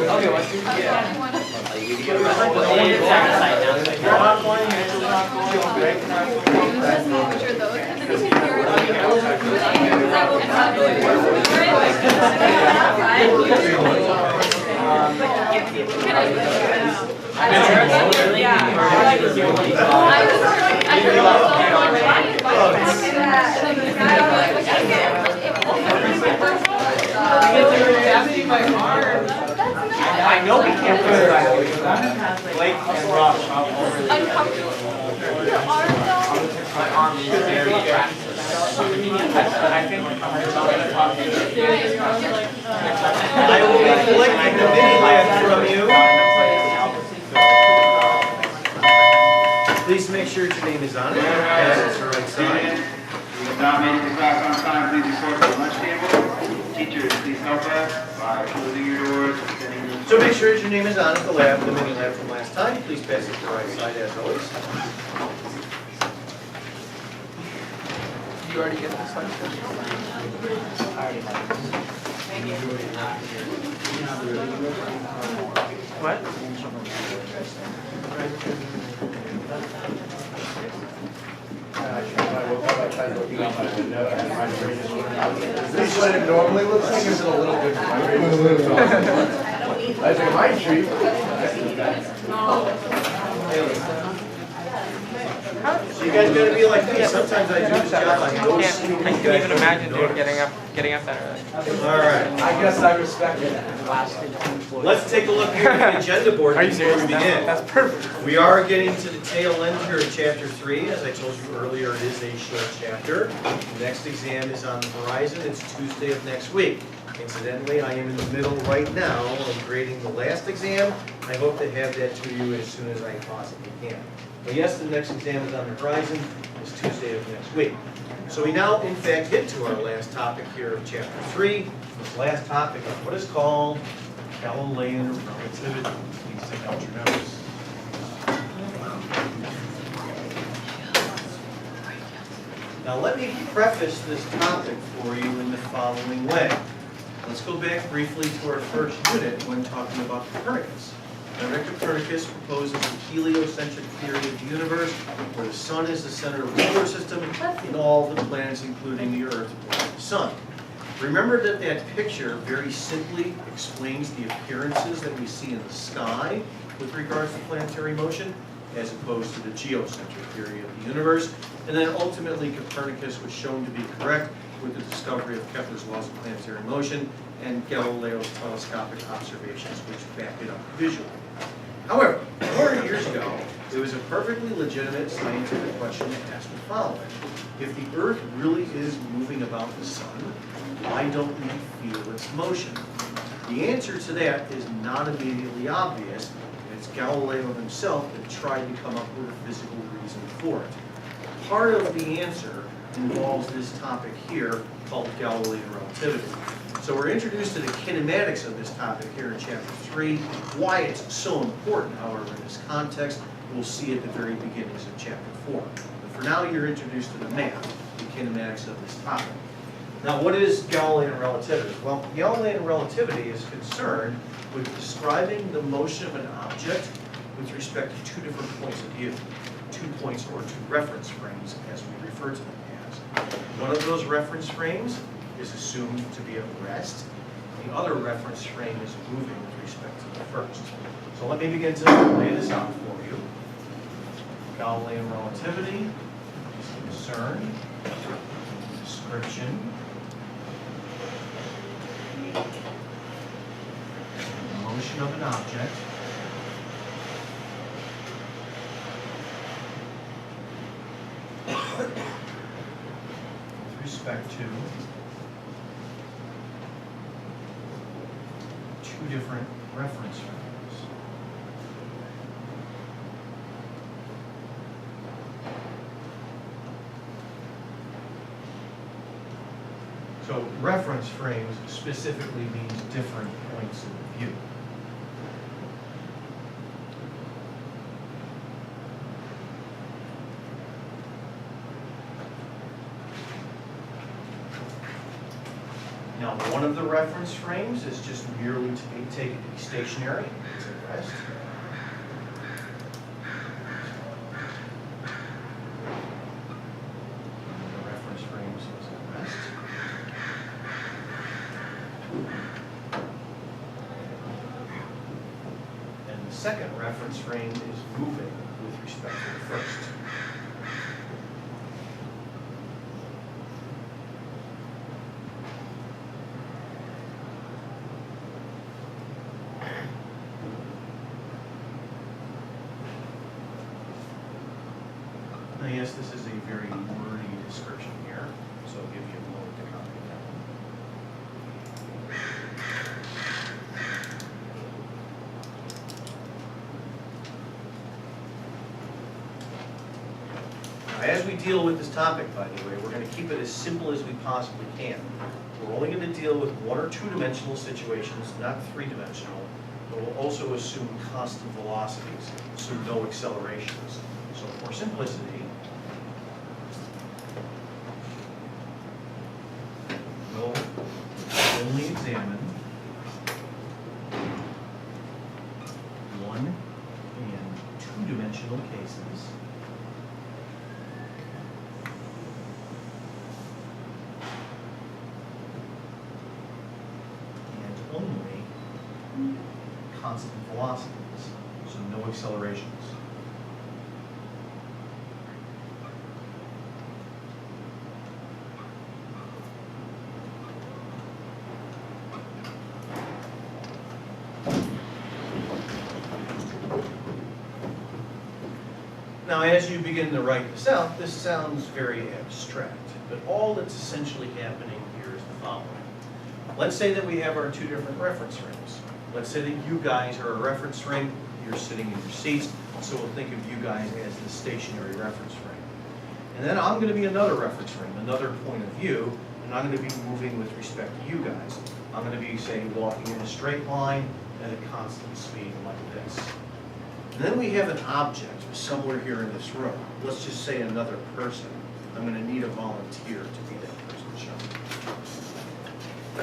Okay, what's your I know we can't put it back Blake and Ross all over the my arm is very fast. I think I will be collecting the mini lab from you. Please make sure your name is on it. Pass it to the right side. We have not made the class on time. Please report to the lunch table. Teachers, please help us by closing your doors. So make sure your name is on at the lab, the mini lab from last time. Please pass it to the right side as always. you already get this one? What? Is this what it normally looks like? Is it a little different? I think my tree. So you guys gotta be like me. Sometimes I do this job on no I sleep. can't even imagine getting up that early. All right. I guess I respect it. Let's take a look here at the agenda board Are you before serious? we begin. That's perfect. We are getting to the tail end here of chapter 3. As I told you earlier, it is a short chapter. The next exam is on the horizon. It's Tuesday of next week. Incidentally, I am in the middle right now of grading the last exam. I hope to have that to you as soon as I possibly can. But yes, the next exam is on the horizon. It's Tuesday of next week. So we now, in fact, get to our last topic here of chapter 3. This last topic is what is called Galilean relativity. Please take out your notes. Now let me preface this topic for you in the following way. Let's go back briefly to our first unit when talking about Copernicus. Now, Copernicus proposes a heliocentric theory of the universe, where the sun is the center of the solar system, and all the planets, including the Earth, orbit the sun. Remember that that picture very simply explains the appearances that we see in the sky with regards to planetary motion, as opposed to the geocentric theory of the universe. And then ultimately Copernicus was shown to be correct with the discovery of Kepler's laws of planetary motion and Galileo's telescopic observations, which back it up visually. However, 400 years ago, it was a perfectly legitimate scientific question to ask the following. If the Earth really is moving about the sun, why don't we feel its motion? The answer to that is not immediately obvious. It's Galileo himself that tried to come up with a physical reason for it. Part of the answer involves this topic here called Galilean relativity. So we're introduced to the kinematics of this topic here in chapter 3. Why it's so important, however, in this context, we'll see at the very beginnings of chapter 4. But for now, you're introduced to the math, the kinematics of this topic. Now, what is Galilean relativity? Well, Galilean relativity is concerned with describing the motion of an object with respect to two different points of view. 2 points or 2 reference frames, as we refer to them as. One of those reference frames is assumed to be at rest. The other reference frame is moving with respect to the first. So let me begin to lay this out for you. Galilean relativity is concerned with description the motion of an object with respect to 2 different reference frames. So reference frames specifically means different points of view. Now, one of the reference frames is just merely to be taken to be stationary. It's at rest. One of the reference frames is at rest. And the second reference frame is moving with respect to the first. Now, yes, this is a very wordy description here, so I'll give you a moment to copy that. Now, as we deal with this topic, by the way, we're going to keep it as simple as we possibly can. We're only going to deal with 1 or 2-dimensional situations, not 3-dimensional, but we'll also assume constant velocities, so no accelerations. So for simplicity, we'll only examine 1 and 2-dimensional cases. And only constant velocities, so no accelerations. Now, as you begin to write this out, this sounds very abstract, but all that's essentially happening here is the following. Let's say that we have our 2 different reference frames. Let's say that you guys are a reference frame, you're sitting in your seats, so we'll think of you guys as the stationary reference frame. And then I'm going to be another reference frame, another point of view, and I'm going to be moving with respect to you guys. I'm going to be, say, walking in a straight line at a constant speed like this. And then we have an object somewhere here in this room. Let's just say another person. I'm going to need a volunteer to be that person,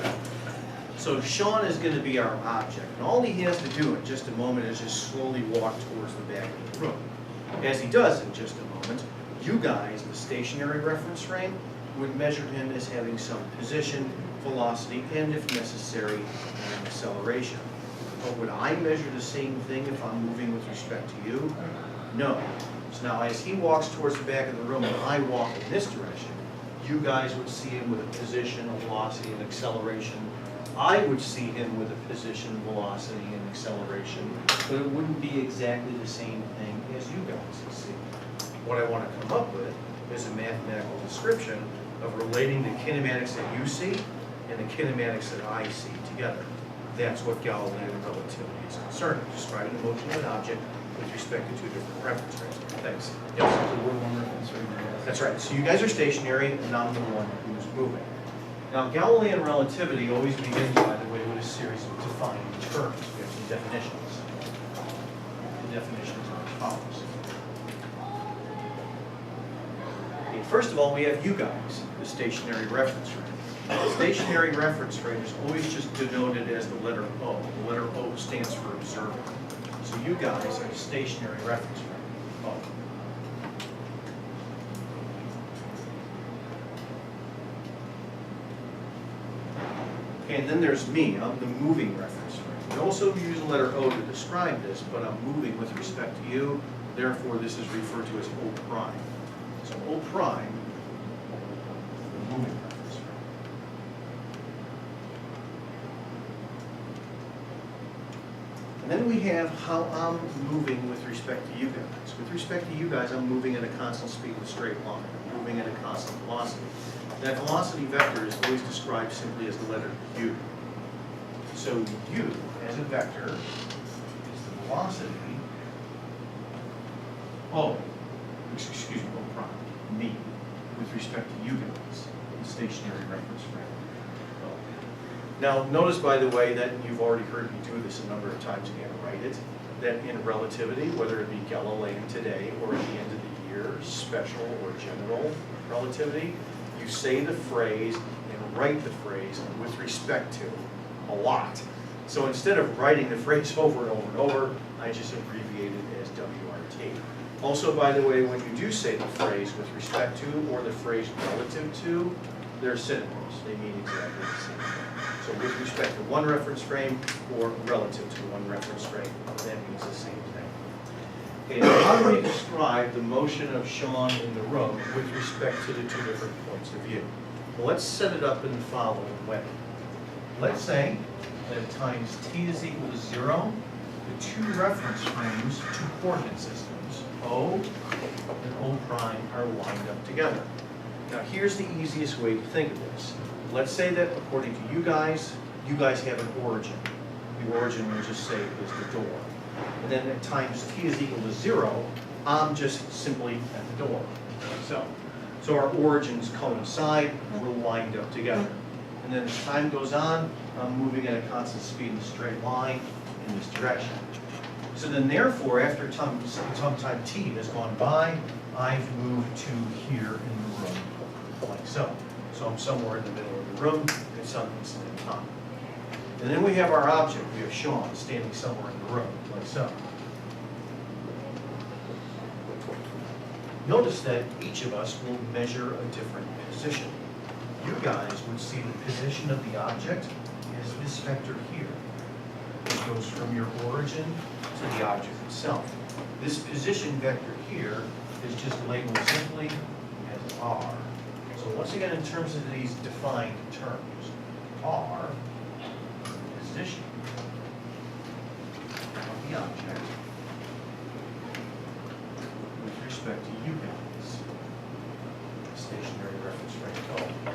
Sean. So Sean is going to be our object. And all he has to do in just a moment is just slowly walk towards the back of the room. As he does in just a moment, you guys, the stationary reference frame, would measure him as having some position, velocity, and if necessary, an acceleration. But would I measure the same thing if I'm moving with respect to you? No. So now as he walks towards the back of the room and I walk in this direction, you guys would see him with a position, a velocity, and acceleration. I would see him with a position, velocity, and acceleration, but it wouldn't be exactly the same thing as you guys see. What I want to come up with is a mathematical description of relating the kinematics that you see and the kinematics that I see together. That's what Galilean relativity is concerned with, describing the motion of an object with respect to 2 different reference frames. Thanks. Yes? That's right. So you guys are stationary, and I'm the one who's moving. Now, Galilean relativity always begins, by the way, with a series of defined terms. We have some definitions. The definitions are as follows. Okay, first of all, we have you guys, the stationary reference frame. The stationary reference frame is always just denoted as the letter O. The letter O stands for observer. So you guys are the stationary reference frame, O. Okay, and then there's me. I'm the moving reference frame. We also use the letter O to describe this, but I'm moving with respect to you. Therefore, this is referred to as O prime. So O prime, the moving reference frame. And then we have how I'm moving with respect to you guys. With respect to you guys, I'm moving at a constant speed in a straight line. I'm moving at a constant velocity. That velocity vector is always described simply as the letter U. So U, as a vector, is the velocity, excuse me, O prime, me, with respect to you guys, the stationary reference frame. Now, notice, by the way, that you've already heard me do this a number of times again, write it, that in relativity, whether it be Galilean today or at the end of the year, special or general relativity, you say the phrase, in write the phrase with respect to a lot. So instead of writing the phrase over and over and over, I just abbreviate it as WRT. Also, by the way, when you do say the phrase with respect to or the phrase relative to, they're synonyms. They mean exactly the same thing. So with respect to one reference frame or relative to one reference frame, that means the same thing. Okay, now how do we describe the motion of Sean in the room with respect to the two different points of view? Well, let's set it up in the following way. Let's say that at times t is equal to 0, the two reference frames, two coordinate systems, O and O prime, are lined up together. Now here's the easiest way to think of this. Let's say that according to you guys have an origin. The origin, we'll just say, is the door. And then at times t is equal to 0, I'm just simply at the door. So our origins coincide, we're lined up together. And then as time goes on, I'm moving at a constant speed in a straight line in this direction. So then therefore, after some time t has gone by, I've moved to here in the room, like so. So I'm somewhere in the middle of the room at some instant in time. And then we have our object. We have Sean standing somewhere in the room, like so. Notice that each of us will measure a different position. You guys would see the position of the object as this vector here. It goes from your origin to the object itself. This position vector here is just labeled simply as R. So once again, in terms of these defined terms, R, position of the object with respect to you guys, stationary reference frame O.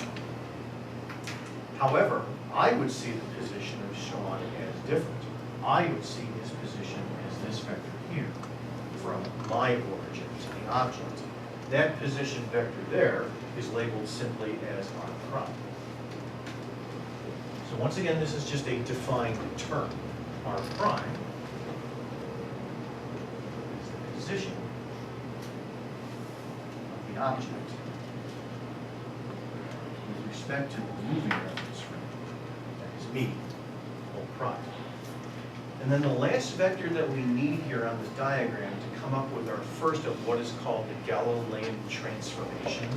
However, I would see the position of Sean as different. I would see his position as this vector here, from my origin to the object. That position vector there is labeled simply as R prime. So once again, this is just a defined term. R prime is the position of the object with respect to the moving reference frame. That is me, O prime. And then the last vector that we need here on this diagram to come up with our first of what is called the Galilean transformation.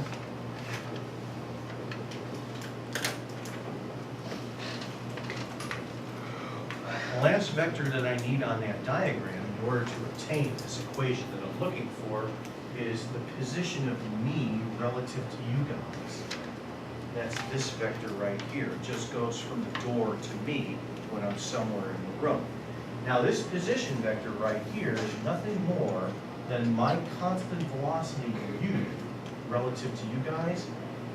The last vector that I need on that diagram in order to obtain this equation that I'm looking for is the position of me relative to you guys. That's this vector right here. It just goes from the door to me when I'm somewhere in the room. Now this position vector right here is nothing more than my constant velocity u relative to you guys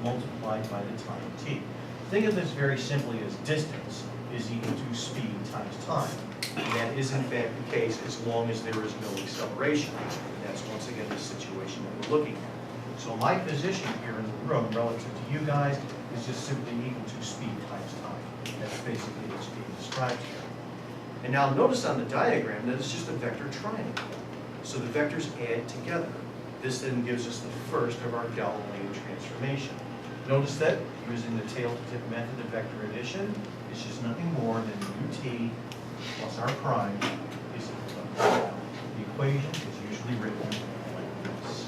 multiplied by the time t. Think of this very simply as distance is equal to speed times time. And that is in fact the case as long as there is no acceleration. And that's once again the situation that we're looking at. So my position here in the room relative to you guys is just simply equal to speed times time. That's basically what's being described here. And now notice on the diagram that it's just a vector triangle. So the vectors add together. This then gives us the first of our Galilean transformation. Notice that using the tail-to-tip method of vector addition, it's just nothing more than ut plus r prime is equal to r. The equation is usually written like this.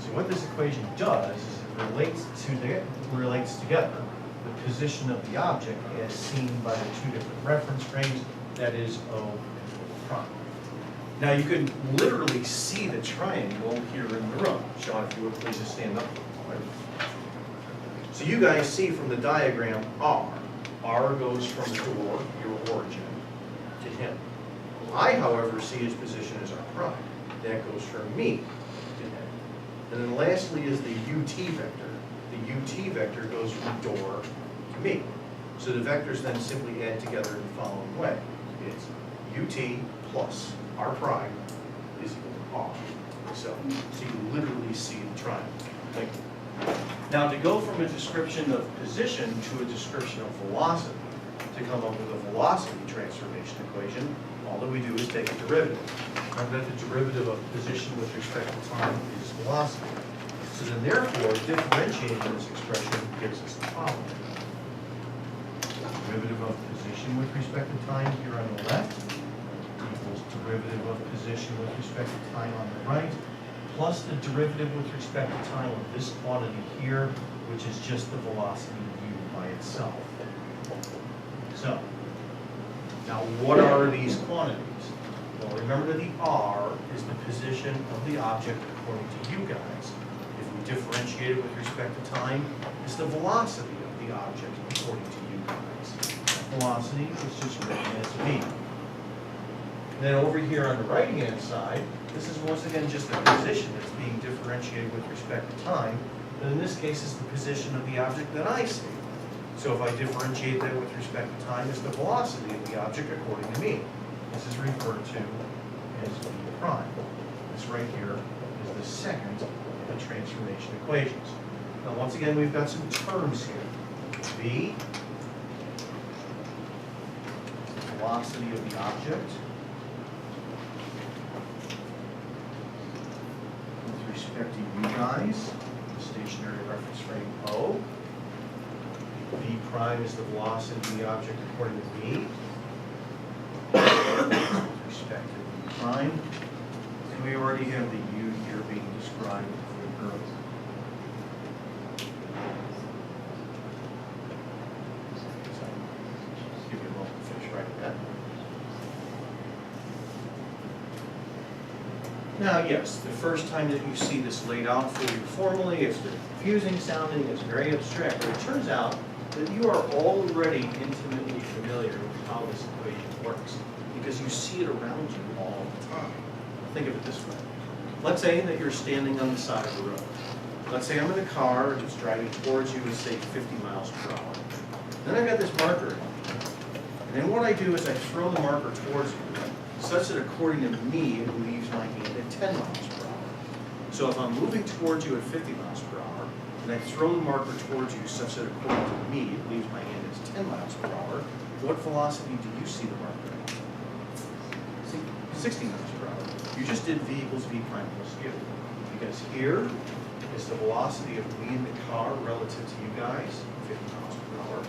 So what this equation does is it relates together the position of the object as seen by the two different reference frames, that is O and O prime. Now you can literally see the triangle here in the room. Sean, if you would please just stand up. So you guys see from the diagram R. R goes from the door, your origin, to him. I, however, see his position as R prime. That goes from me to him. And then lastly is the UT vector. The UT vector goes from door to me. So the vectors then simply add together in the following way. It's UT plus R prime is equal to R. So you literally see the triangle. Thank you. Now to go from a description of position to a description of velocity, to come up with a velocity transformation equation, all that we do is take a derivative. Remember that the derivative of position with respect to time is velocity. So then therefore, differentiating this expression gives us the following. Derivative of position with respect to time here on the left equals derivative of position with respect to time on the right, plus the derivative with respect to time of this quantity here, which is just the velocity u by itself. So, now what are these quantities? Well, remember that the r is the position of the object according to you guys. If we differentiate it with respect to time, it's the velocity of the object according to you guys. Velocity is just written as v. Then over here on the right-hand side, this is once again just the position that's being differentiated with respect to time. And in this case, it's the position of the object that I see. So if I differentiate that with respect to time, it's the velocity of the object according to me. This is referred to as v prime. This right here is the second of the transformation equations. Now once again, we've got some terms here. V, velocity of the object, with respect to you guys, the stationary reference frame O. V prime is the velocity of the object according to v. With respect to v prime. And we already have the u here being described earlier. So, give you a moment to finish writing that. Now, yes, the first time that you see this laid out for you formally, it's confusing sounding, it's very abstract, but it turns out that you are already intimately familiar with how this equation works because you see it around you all the time. Think of it this way. Let's say that you're standing on the side of the road. Let's say I'm in a car and it's driving towards you at, say, 50 miles per hour. Then I've got this marker in my hand. And then what I do is I throw the marker towards you, such that according to me, it leaves my hand at 10 miles per hour. So if I'm moving towards you at 50 miles per hour, and I throw the marker towards you such that according to me, it leaves my hand at 10 miles per hour, what velocity do you see the marker at? 60 miles per hour. You just did v equals v prime plus u. Because here is the velocity of me in the car relative to you guys, 50 miles per hour,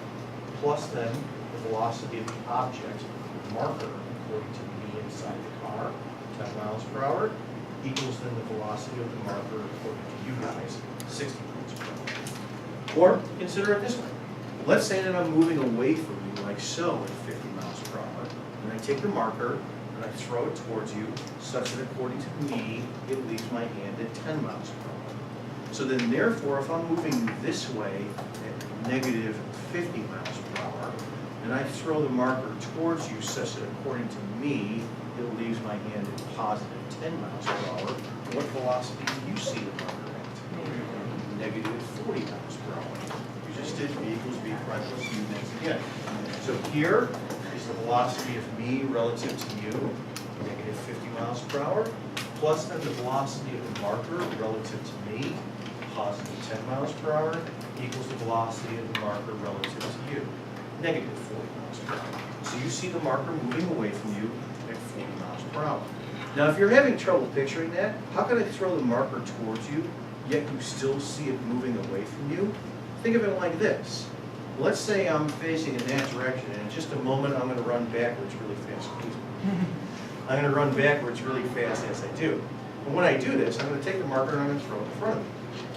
plus then the velocity of the object, the marker, according to me inside the car, 10 miles per hour, equals then the velocity of the marker according to you guys, 60 miles per hour. Or consider it this way. Let's say that I'm moving away from you like so at 50 miles per hour, and I take the marker and I throw it towards you such that according to me, it leaves my hand at 10 miles per hour. So then therefore, if I'm moving this way at negative 50 miles per hour, and I throw the marker towards you such that according to me, it leaves my hand at positive 10 miles per hour, what velocity do you see the marker at? Negative 40 miles per hour. You just did v equals v prime plus u once again. So here is the velocity of me relative to you, negative 50 miles per hour, plus then the velocity of the marker relative to me, positive 10 miles per hour, equals the velocity of the marker relative to you, negative 40 miles per hour. So you see the marker moving away from you at 40 miles per hour. Now if you're having trouble picturing that, how can I throw the marker towards you, yet you still see it moving away from you? Think of it like this. Let's say I'm facing in that direction, and in just a moment I'm going to run backwards really fast. I'm going to run backwards really fast as I do. And when I do this, I'm going to take the marker and I'm going to throw it in front of me.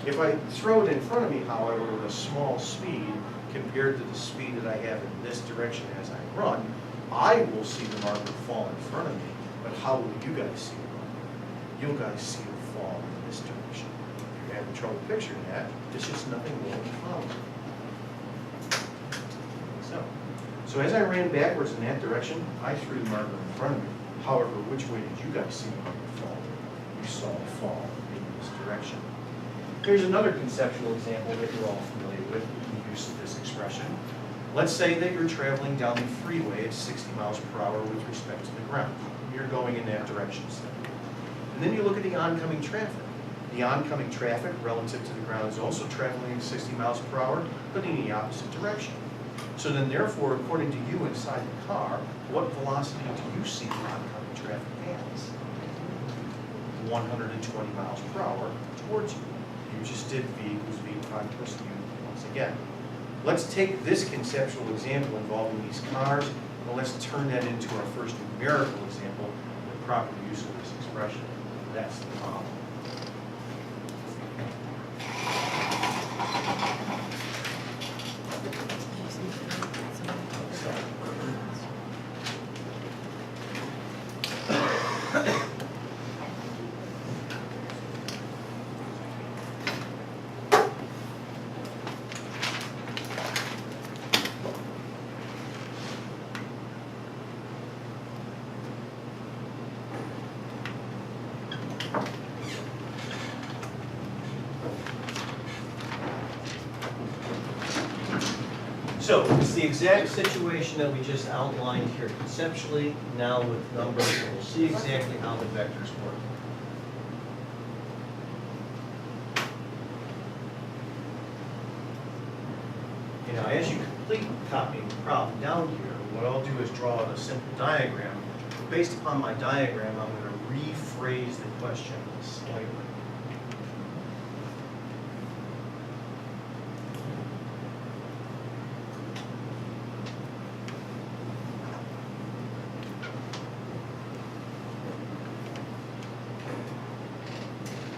If I throw it in front of me, however, with a small speed compared to the speed that I have in this direction as I run, I will see the marker fall in front of me. But how will you guys see the marker? You guys see it fall in this direction. If you're having trouble picturing that, it's just nothing more than following. So as I ran backwards in that direction, I threw the marker in front of me. However, which way did you guys see the marker fall? You saw it fall in this direction. Here's another conceptual example that you're all familiar with in the use of this expression. Let's say that you're traveling down the freeway at 60 miles per hour with respect to the ground. You're going in that direction, say. And then you look at the oncoming traffic. The oncoming traffic relative to the ground is also traveling at 60 miles per hour, but in the opposite direction. So then therefore, according to you inside the car, what velocity do you see the oncoming traffic as? 120 miles per hour towards you. You You just did v equals v prime plus u once again. Let's take this conceptual example involving these cars, and let's turn that into our first numerical example, the proper use of this expression. That's the problem. So it's the exact situation that we just outlined here conceptually, now with numbers, and we'll see exactly how the vectors work. You know, as you complete copying the problem down here, what I'll do is draw out a simple diagram. Based upon my diagram, I'm going to rephrase the question slightly.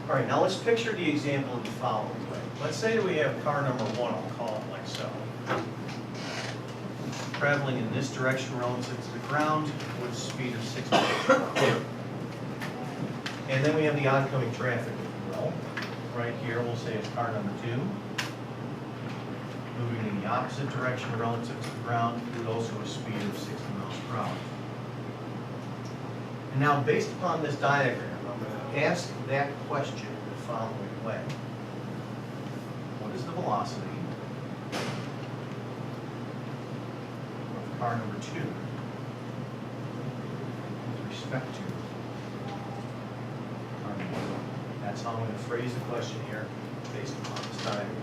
All right, now let's picture the example in the following way. Let's say that we have car number 1, I'll call it like so. Traveling in this direction relative to the ground with a speed of 60 miles per hour. And then we have the oncoming traffic, if you will. Right here, we'll say it's car number 2. Moving in the opposite direction relative to the ground with also a speed of 60 miles per hour. And now, based upon this diagram, I'm going to ask that question in the following way. What is the velocity of car number 2 with respect to car number 1? That's how I'm going to phrase the question here based upon this diagram.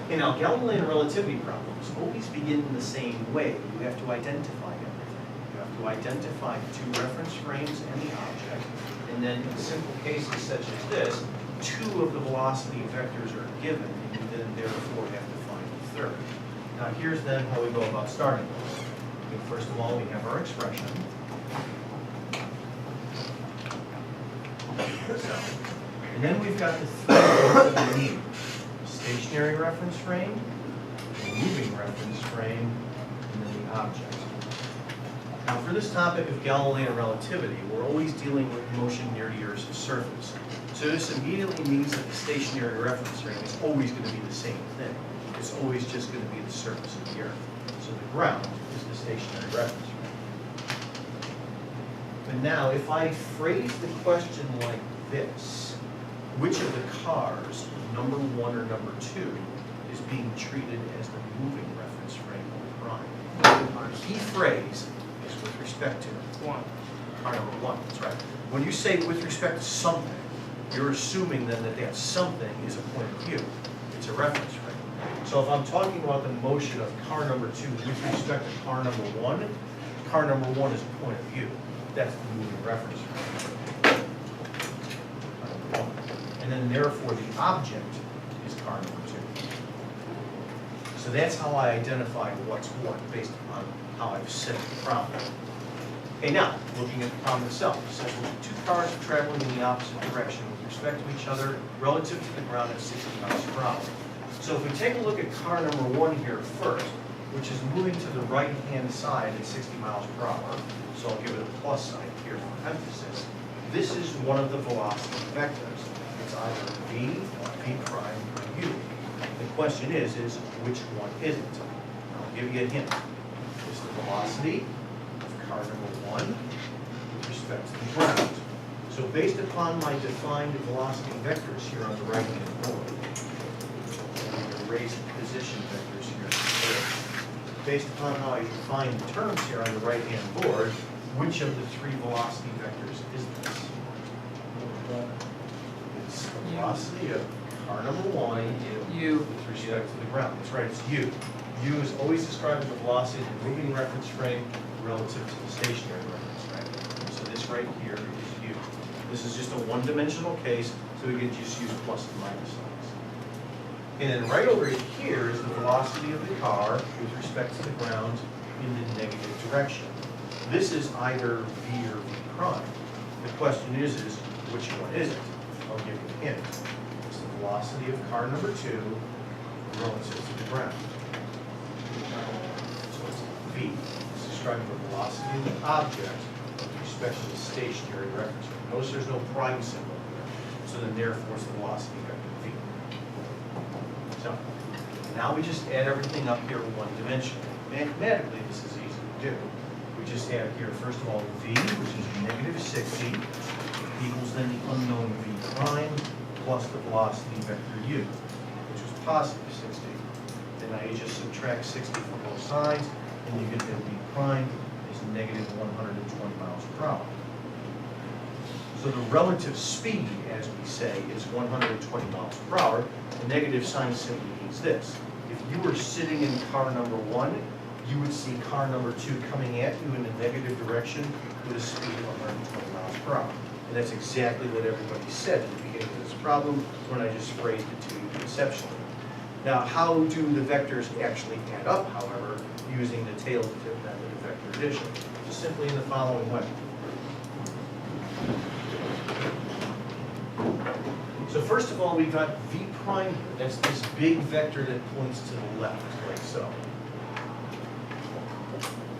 Okay, now, Galilean relativity problems always begin in the same way. You have to identify everything. You have to identify the 2 reference frames and the object. And then in simple cases such as this, 2 of the velocity vectors are given, and you then therefore have to find the 3rd. Now here's then how we go about starting this. Okay, first of all, we have our expression. So, and then we've got the 3 that we need. The stationary reference frame, the moving reference frame, and then the object. Now for this topic of Galilean relativity, we're always dealing with motion near the Earth's surface. So this immediately means that the stationary reference frame is always going to be the same thing. It's always just going to be the surface of the Earth. So the ground is the stationary reference frame. And now if I phrase the question like this, which of the cars, number 1 or number 2, is being treated as the moving reference frame of the prime? Our key phrase is with respect to 1. Car number 1, that's right. When you say with respect to something, you're assuming then that that something is a point of view. It's a reference frame. So if I'm talking about the motion of car number 2 with respect to car number 1, car number 1 is a point of view. That's the moving reference frame. And then therefore the object is car number 2. So that's how I identify what's what based upon how I've set the problem. Okay, now, looking at the problem itself, it says well, 2 cars are traveling in the opposite direction with respect to each other relative to the ground at 60 miles per hour. So if we take a look at car number 1 here first, which is moving to the right-hand side at 60 miles per hour, so I'll give it a plus sign here for emphasis, this is one of the velocity vectors. It's either v, v prime, or u. The question is which one is it? I'll give you a hint. It's the velocity of car number 1 with respect to the ground. So based upon my defined velocity vectors here on the right-hand board, I'm going to raise the position vectors here on the board. Based upon how I define the terms here on the right-hand board, which of the 3 velocity vectors is this? It's the velocity of car number 1 U. with respect to the ground. That's right, it's u. U is always described as the velocity of the moving reference frame relative to the stationary reference frame. So this right here is u. This is just a one-dimensional case, so So we can just use plus and minus signs. And then right over here is the velocity of the car with respect to the ground in the negative direction. This is either v or v prime. The question is which one is it? I'll give you a hint. It's the velocity of car number 2 relative to the ground. So it's v. It's describing the velocity of the object with respect to the stationary reference frame. Notice there's no prime symbol here. So then therefore it's the velocity vector v. So now we just add everything up here one dimensionally. Mathematically, this is easy to do. We just have here, first of all, v, which is negative 60, equals then the unknown v prime plus the velocity vector u, which was positive 60. Then now you just subtract 60 from both sides, and you get that v prime is negative 120 miles per hour. So the relative speed, as we say, is 120 miles per hour. The negative sign simply means this. If you were sitting in car number 1, you would see car number 2 coming at you in a negative direction with a speed of 120 miles per hour. And that's exactly what everybody said at the beginning of this problem when I just phrased it to you conceptually. Now, how do the vectors actually add up, however, using the tail-to-tip method of vector addition? Just simply in the following way. So first of all, we've got v prime here. That's this big vector that points to the left, like so.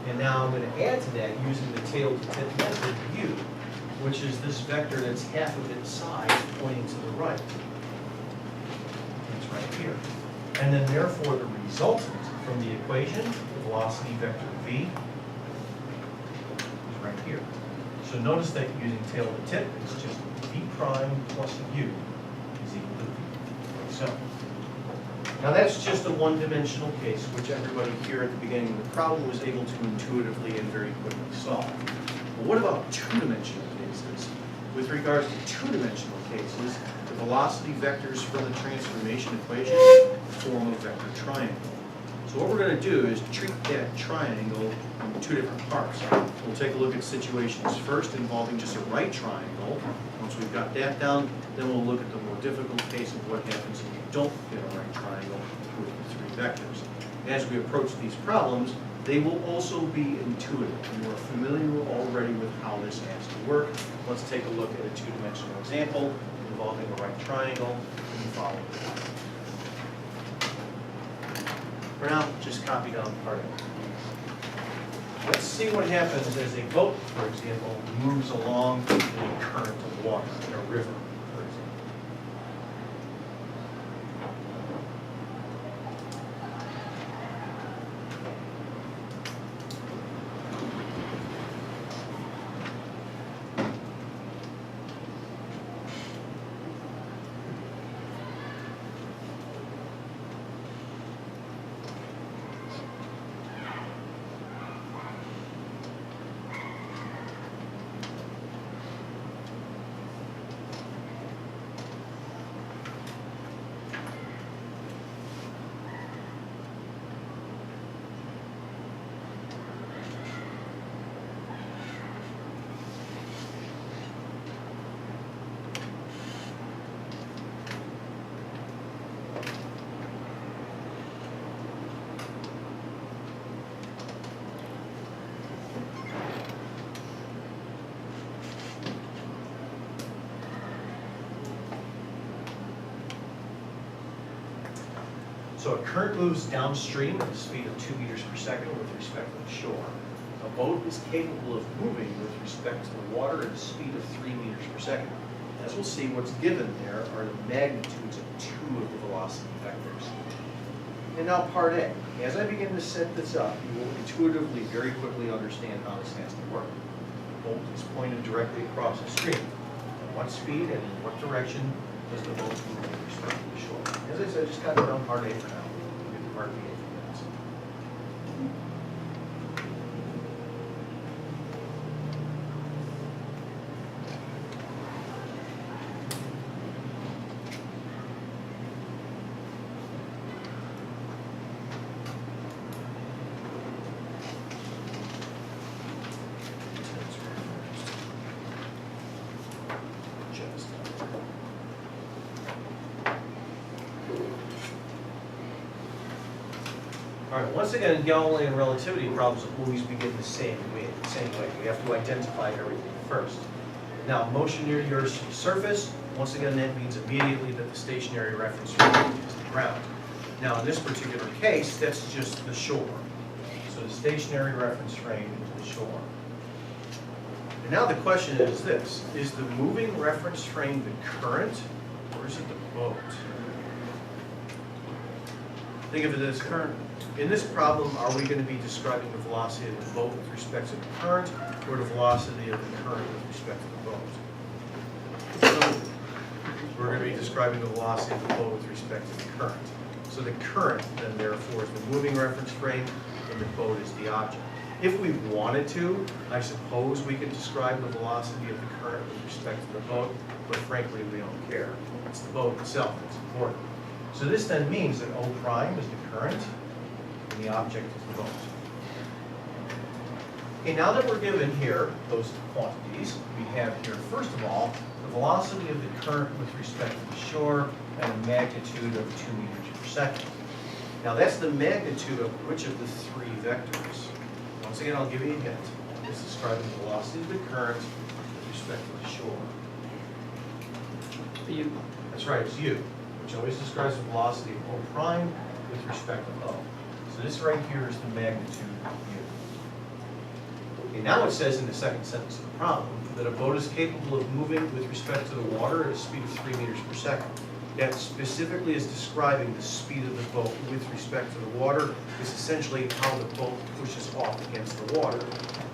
And now I'm going to add to that using the tail-to-tip method u, which is this vector that's half of its size pointing to the right. It's right here. And then therefore the resultant from the equation, the velocity vector v, is right here. So notice that using tail-to-tip, it's just v prime plus u is equal to v, like so. Now that's just a one-dimensional case, which everybody here at the beginning of the problem was able to intuitively and very quickly solve. But what about two-dimensional cases? With regards to two-dimensional cases, the velocity vectors from the transformation equation form a vector triangle. So what we're going to do is treat that triangle in two different parts. We'll take a look at situations first involving just a right triangle. Once we've got that down, then we'll look at the more difficult case of what happens if you don't get a right triangle with the three vectors. As we approach these problems, they will also be intuitive. You are familiar already with how this has to work. Let's take a look at a two-dimensional example involving a right triangle in the following. For now, just copy down part of it. Let's see what happens as a boat, for example, moves along in a current of water in a river, for example. So a current moves downstream at the speed of 2 meters per second with respect to the shore. A boat is capable of moving with respect to the water at a speed of 3 meters per second. As we'll see, what's given there are the magnitudes of two of the velocity vectors. And now part A. As I begin to set this up, you will intuitively very quickly understand how this has to work. The boat is pointed directly across the stream. At what speed and in what direction does the boat move with respect to the shore? As I said, just got it on part A for now. We'll get to part B in a few minutes. Just All right, once again, Galilean relativity problems always begin the same way. We have to identify everything first. Now, motion near your surface, once again, that means immediately that the stationary reference frame is the ground. Now, in this particular case, that's just the shore. So the stationary reference frame is the shore. And now the question is this: is the moving reference frame the current, or is it the boat? Think of it as current. In this problem, are we going to be describing the velocity of the boat with respect to the current, or the velocity of the current with respect to the boat? We're going to be describing the velocity of the boat with respect to the current. So the current, then, therefore, is the moving reference frame, and the boat is the object. If we wanted to, I suppose we could describe the velocity of the current with respect to the boat, but frankly, we don't care. It's the boat itself that's important. So this then means that O prime is the current, and the object is the boat. Okay, now that we're given here those quantities, we have here, first of all, the velocity of the current with respect to the shore and a magnitude of 2 meters per second. Now that's the magnitude of which of the three vectors? Once again, I'll give you a hint. It's describing the velocity of the current with respect to the shore. U. That's right, it's U, which always describes the velocity of O prime with respect to O. So this right here is the magnitude of U. Okay, now it says in the second sentence of the problem that a boat is capable of moving with respect to the water at a speed of 3 meters per second. That specifically is describing the speed of the boat with respect to the water. It's essentially how the boat pushes off against the water.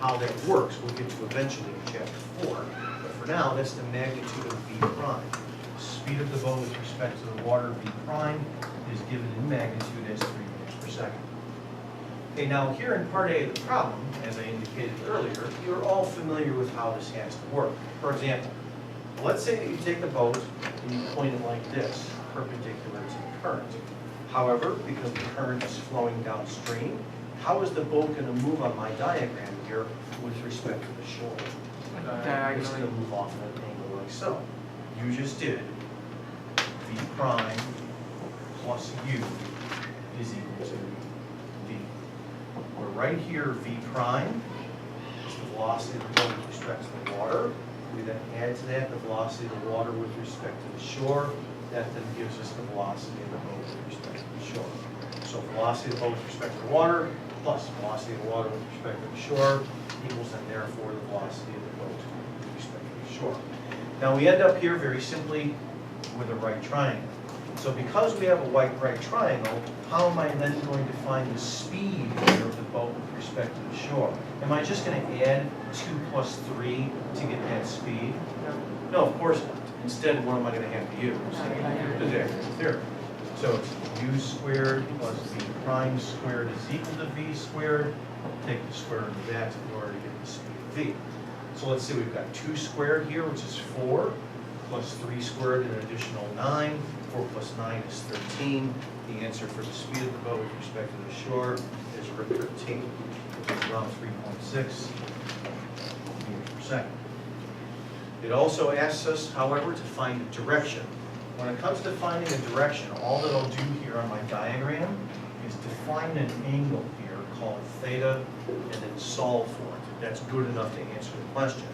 How that works we'll get to eventually in chapter 4. But for now, that's the magnitude of V prime. The speed of the boat with respect to the water, V prime, is given in magnitude as 3 meters per second. Okay, now here in part A of the problem, as I indicated earlier, you're all familiar with how this has to work. For example, let's say that you take the boat and you point it like this, perpendicular to the current. However, because the current is flowing downstream, how is the boat going to move on my diagram here with respect to the shore? It's going to move off at an angle like so. You just did V prime plus U is equal to V. We're right here, V prime is the velocity of the boat with respect to the water. We then add to that the velocity of the water with respect to the shore. That then gives us the velocity of the boat with respect to the shore. So velocity of the boat with respect to the water plus velocity of the water with respect to the shore equals then therefore the velocity of the boat with respect to the shore. Now we end up here very simply with a right triangle. So because we have a right triangle, how am I then going to find the speed here of the boat with respect to the shore? Am I just going to add 2 plus 3 to get that speed? No, of course not. Instead, what am I going to have to use? The Pythagorean theorem. So it's U squared plus V prime squared is equal to V squared. Take the square root of that in order to get the speed of V. So let's see, we've got 2 squared here, which is 4, plus 3 squared, an additional 9. 4 plus 9 is 13. The answer for the speed of the boat with respect to the shore is 13, which is around 3.6 meters per second. It also asks us, however, to find a direction. When it comes to finding a direction, all that I'll do here on my diagram is define an angle here called theta and then solve for it. That's good enough to answer the question.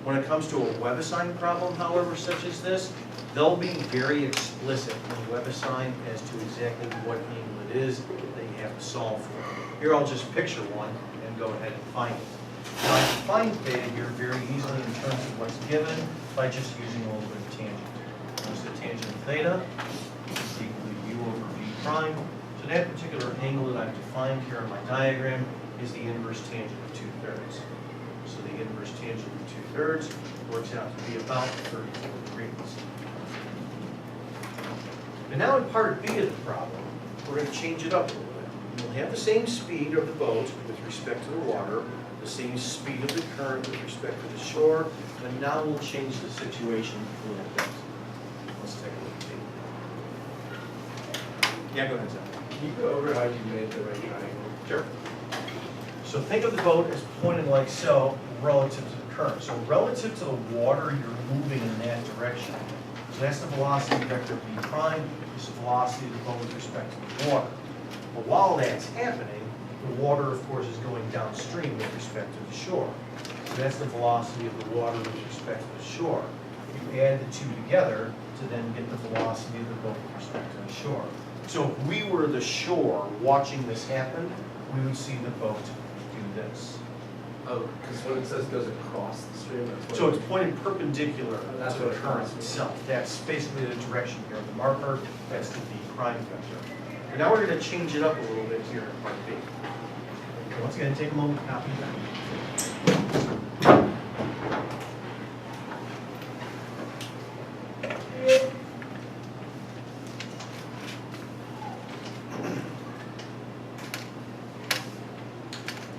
When it comes to a WebAssign problem, however, such as this, they'll be very explicit in WebAssign as to exactly what angle it is that you have to solve for. Here I'll just picture one and go ahead and find it. Now I can find theta here very easily in terms of what's given by just using a little bit of tangent. Notice the tangent of theta is equal to U over V prime. So that particular angle that I've defined here on my diagram is the inverse tangent of 2/3. So the inverse tangent of 2/3 works out to be about 34 degrees. And now in part B of the problem, we're going to change it up a little bit. We'll have the same speed of the boat with respect to the water, the same speed of the current with respect to the shore, and now we'll change the situation a little bit. Let's take a look at it. Yeah, go ahead, Zach. Can you go over how you made the right triangle? Sure. So think of the boat as pointed like so relative to the current. So relative to the water, you're moving in that direction. So that's the velocity vector V prime. This is the velocity of the boat with respect to the water. But while that's happening, the water, of course, is going downstream with respect to the shore. So that's the velocity of the water with respect to the shore. You add the two together to then get the velocity of the boat with respect to the shore. So if we were the shore watching this happen, we would see the boat do this. Oh, because when it says goes across the stream, that's what. So it's pointed perpetular That's to what the it current means. itself. That's basically the direction here of the marker. That's the V prime vector. And now we're going to change it up a little bit here in part B. So once again, take a moment to copy that.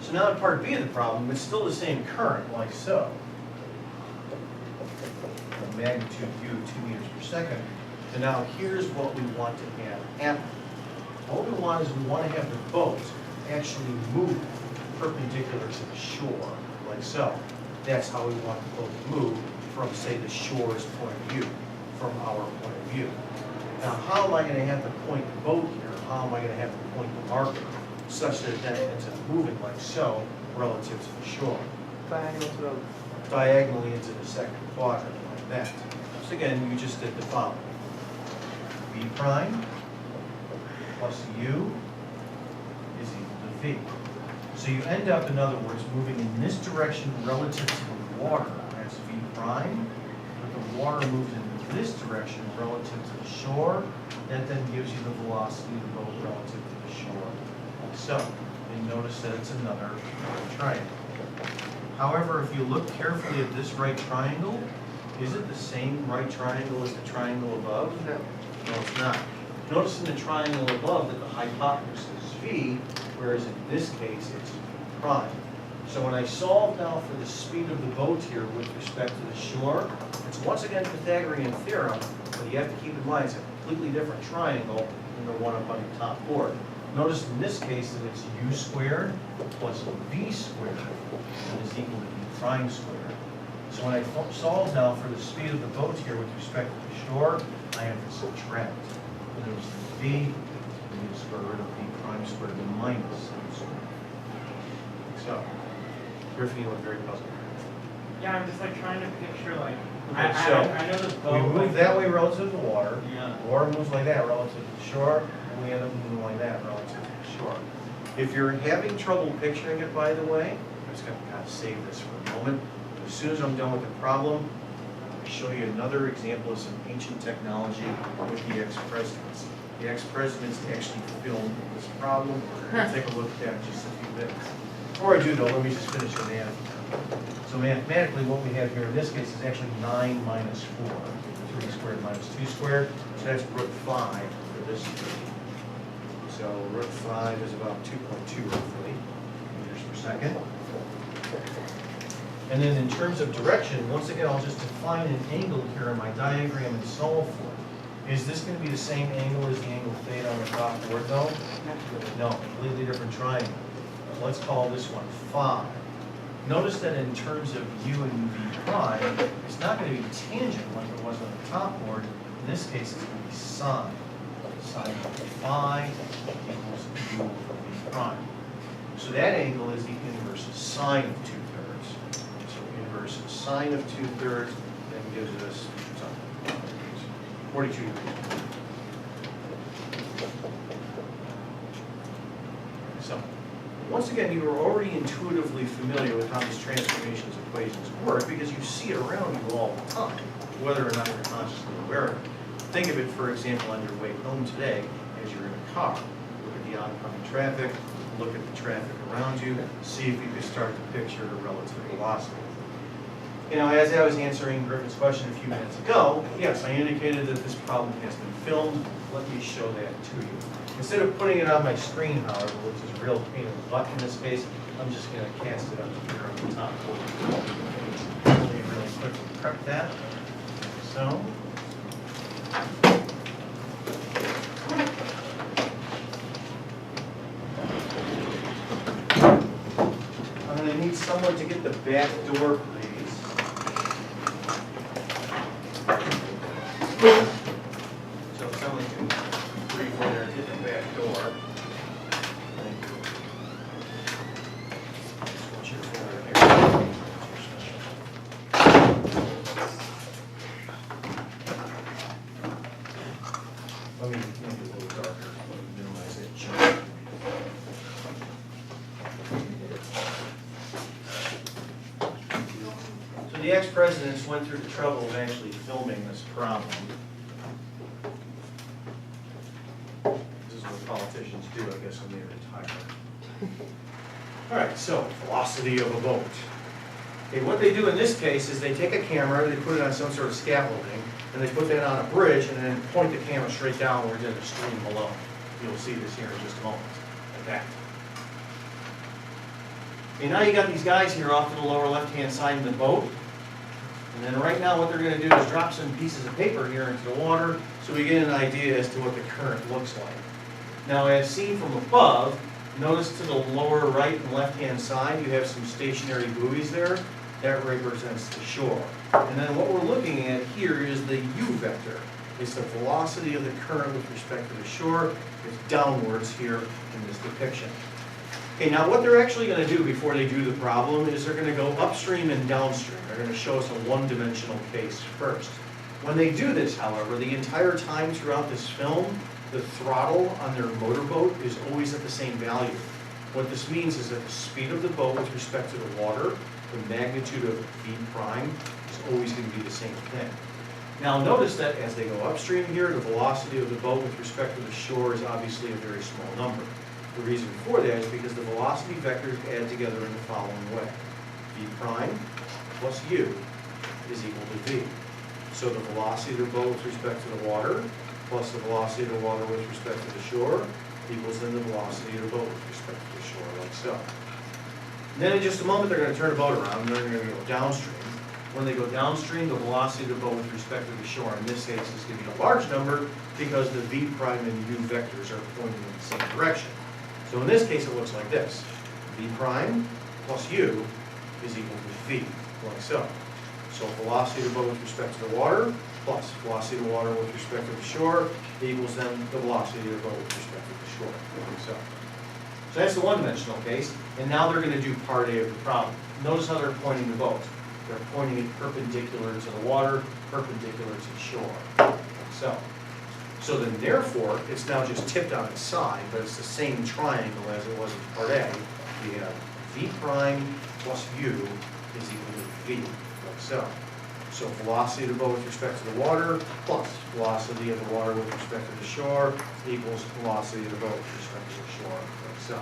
So now in part B of the problem, it's still the same current, like so. A magnitude U of 2 meters per second. And now here's what we want to have happen. What we want is we want to have the boat actually move perpendicular to the shore, like so. That's how we want the boat to move from, say, the shore's point of view, from our point of view. Now, how am I going to have to point the boat here? How am I going to have to point the marker such that it then ends up moving like so relative to the shore? Diagonally into the second quadrant, like that. So again, you just did the following. V prime plus U is equal to V. So you end up, in other words, moving in this direction relative to the water. That's V prime. But the water moves in this direction relative to the shore. That then gives you the velocity of the boat relative to the shore. Like so. And notice that it's another triangle. However, if you look carefully at this right triangle, is it the same right triangle as the triangle above? No. No, it's not. Notice in the triangle above that the hypotenuse is V, whereas in this case it's V prime. So when I solve now for the speed of the boat here with respect to the shore, it's once again Pythagorean theorem, but you have to keep in mind it's a completely different triangle than the one up on the top board. Notice in this case that it's U squared plus V squared is equal to V prime squared. So when I solve now for the speed of the boat here with respect to the shore, I have to subtract. And there's the V, and you square root of V prime squared and minus V squared. So, Griffin, you look very puzzled. Yeah, I'm just like trying to picture like, Okay, so I know the boat. we move like, that way relative to the water. Yeah. The water moves like that relative to the shore, and we end up moving like that relative to the shore. If you're having trouble picturing it, by the way, I'm just going to kind of save this for a moment. As soon as I'm done with the problem, I'll show you another example of some ancient technology with the ex-presidents. The ex-presidents actually filmed this problem. We'll take a look at that in just a few minutes. Before I do, though, let me just finish the math. So mathematically, what we have here in this case is actually 9 minus 4. 3 squared minus 2 squared. So that's root 5 for this. So root 5 is about 2.2 roughly meters per second. And then in terms of direction, once again, I'll just define an angle here in my diagram and solve for it. Is this going to be the same angle as the angle theta on the top board, though? No, completely different triangle. Let's call this one phi. Notice that in terms of u and v prime, it's not going to be tangent like it was on the top board. In this case, it's going to be sine. Sine of phi equals u over v prime. So that angle is the inverse of sine of 2/3. So inverse of sine of 2/3 then gives us 42 degrees. So, once again, you are already intuitively familiar with how these transformations equations work because you see it around you all the time, whether or not you're consciously aware of it. Think of it, for example, on your way home today as you're in a car. Look at the oncoming traffic, look at the traffic around you, see if you can start to picture the relative velocity. You know, as I was answering Griffin's question a few minutes ago, yes, I indicated that this problem has been filmed. Let me show that to you. Instead of putting it on my screen, however, which is a real pain in the butt in this case, I'm just going to cast it up here on the top. Let me really quickly prep that. So. I'm going to need someone to get the back door, please. So if someone can briefly there, get the back door. Let me make it a little darker. Let me minimize that chunk. So the ex-presidents went through the trouble of actually filming this problem. This is what politicians do, I guess, when they retire. All right, so velocity of a boat. Okay, what they do in this case is they take a camera, they put it on some sort of scaffolding, and they put that on a bridge and then point the camera straight downwards in the stream below. You'll see this here in just a moment, like that. Okay, now you got these guys here off to the lower left-hand side of the boat. And then right now what they're going to do is drop some pieces of paper here into the water so we get an idea as to what the current looks like. Now as seen from above, notice to the lower right and left-hand side you have some stationary buoys there. That represents the shore. And then what we're looking at here is the U vector. It's the velocity of the current with respect to the shore. It's downwards here in this depiction. Okay, now what they're actually going to do before they do the problem is they're going to go upstream and downstream. They're going to show us a one-dimensional case first. When they do this, however, the entire time throughout this film, the throttle on their motorboat is always at the same value. What this means is that the speed of the boat with respect to the water, the magnitude of V prime, is always going to be the same thing. Now notice that as they go upstream here, the velocity of the boat with respect to the shore is obviously a very small number. The reason for that is because the velocity vectors add together in the following way. V prime plus U is equal to V. So the velocity of the boat with respect to the water plus the velocity of the water with respect to the shore equals then the velocity of the boat with respect to the shore, like so. And then in just a moment they're going to turn the boat around and they're going to go downstream. When they go downstream, the velocity of the boat with respect to the shore in this case is going to be a large number because the V prime and U vectors are pointing in the same direction. So in this case it looks like this. V prime plus U is equal to V, like so. So velocity of the boat with respect to the water plus velocity of the water with respect to the shore equals then the velocity of the boat with respect to the shore, like so. So that's the one-dimensional case, and now they're going to do part A of the problem. Notice how they're pointing the boat. They're pointing it perpendicular to the water, perpendicular to the shore, like so. So then therefore, it's now just tipped on its side, but it's the same triangle as it was in part A. We have V prime plus U is equal to V, like so. So velocity of the boat with respect to the water plus velocity of the water with respect to the shore equals velocity of the boat with respect to the shore, like so.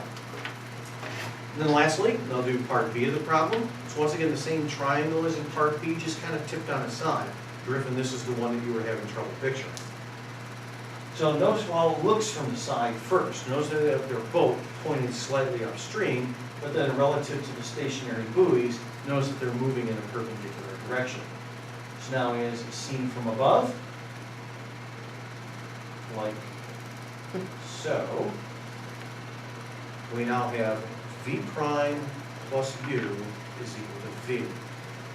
And then lastly, they'll do part B of the problem. So once again, the same triangle as in part B, just kind of tipped on its side. Griffin, this is the one that you were having trouble picturing. So notice how it looks from the side first. Notice that they have their boat pointed slightly upstream, but then relative to the stationary buoys, notice that they're moving in a perpendicular direction. So now as seen from above, like so, we now have V prime plus U is equal to V.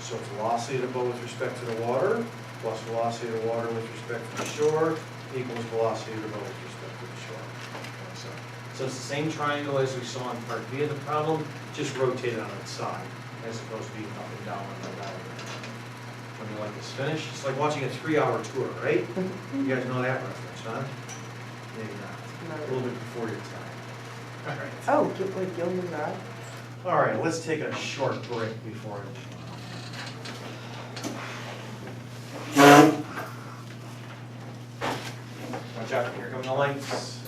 So velocity of the boat with respect to the water plus velocity of the water with respect to the shore equals velocity of the boat with respect to the shore. So it's the same triangle as we saw in part B of the problem, just rotated on its side, as opposed to being up and down on the diagram. When you like this finish, it's like watching a 3-hour tour, right? You guys know that reference, huh? Maybe not. A little bit before your time. All right. Oh, like Gilman Rock? All right, let's take a short break before watch out, here come the lights.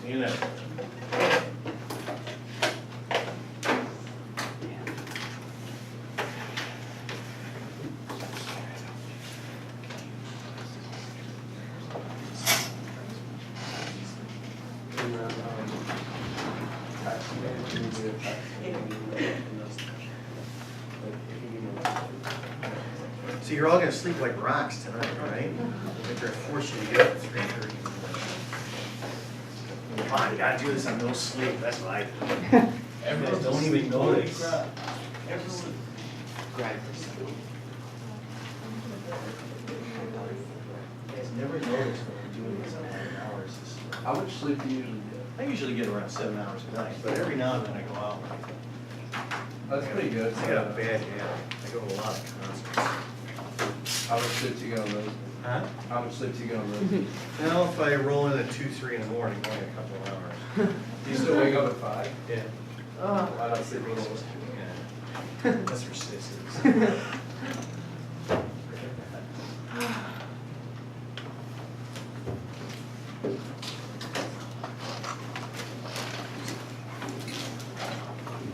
See you then. So you're all going to sleep like rocks tonight, right? I think they're forcing you to get up at 3:30. Come on, you got to do this on no sleep. That's what I do. Everyone don't even notice. Everyone. You guys never notice when we're doing this on 9 hours. How much sleep do you usually get? I usually get around 7 hours a night, but every now and then I go out. That's pretty good. I got a bad habit. I go to a lot of concerts. How much sleep do you get on those? Huh? How much sleep do you get on those? Now, if I roll in at 2, 3 in the morning, only a couple of hours. Do you still wake up at 5? Yeah. Why not sleep a little? Yeah. That's for sissies.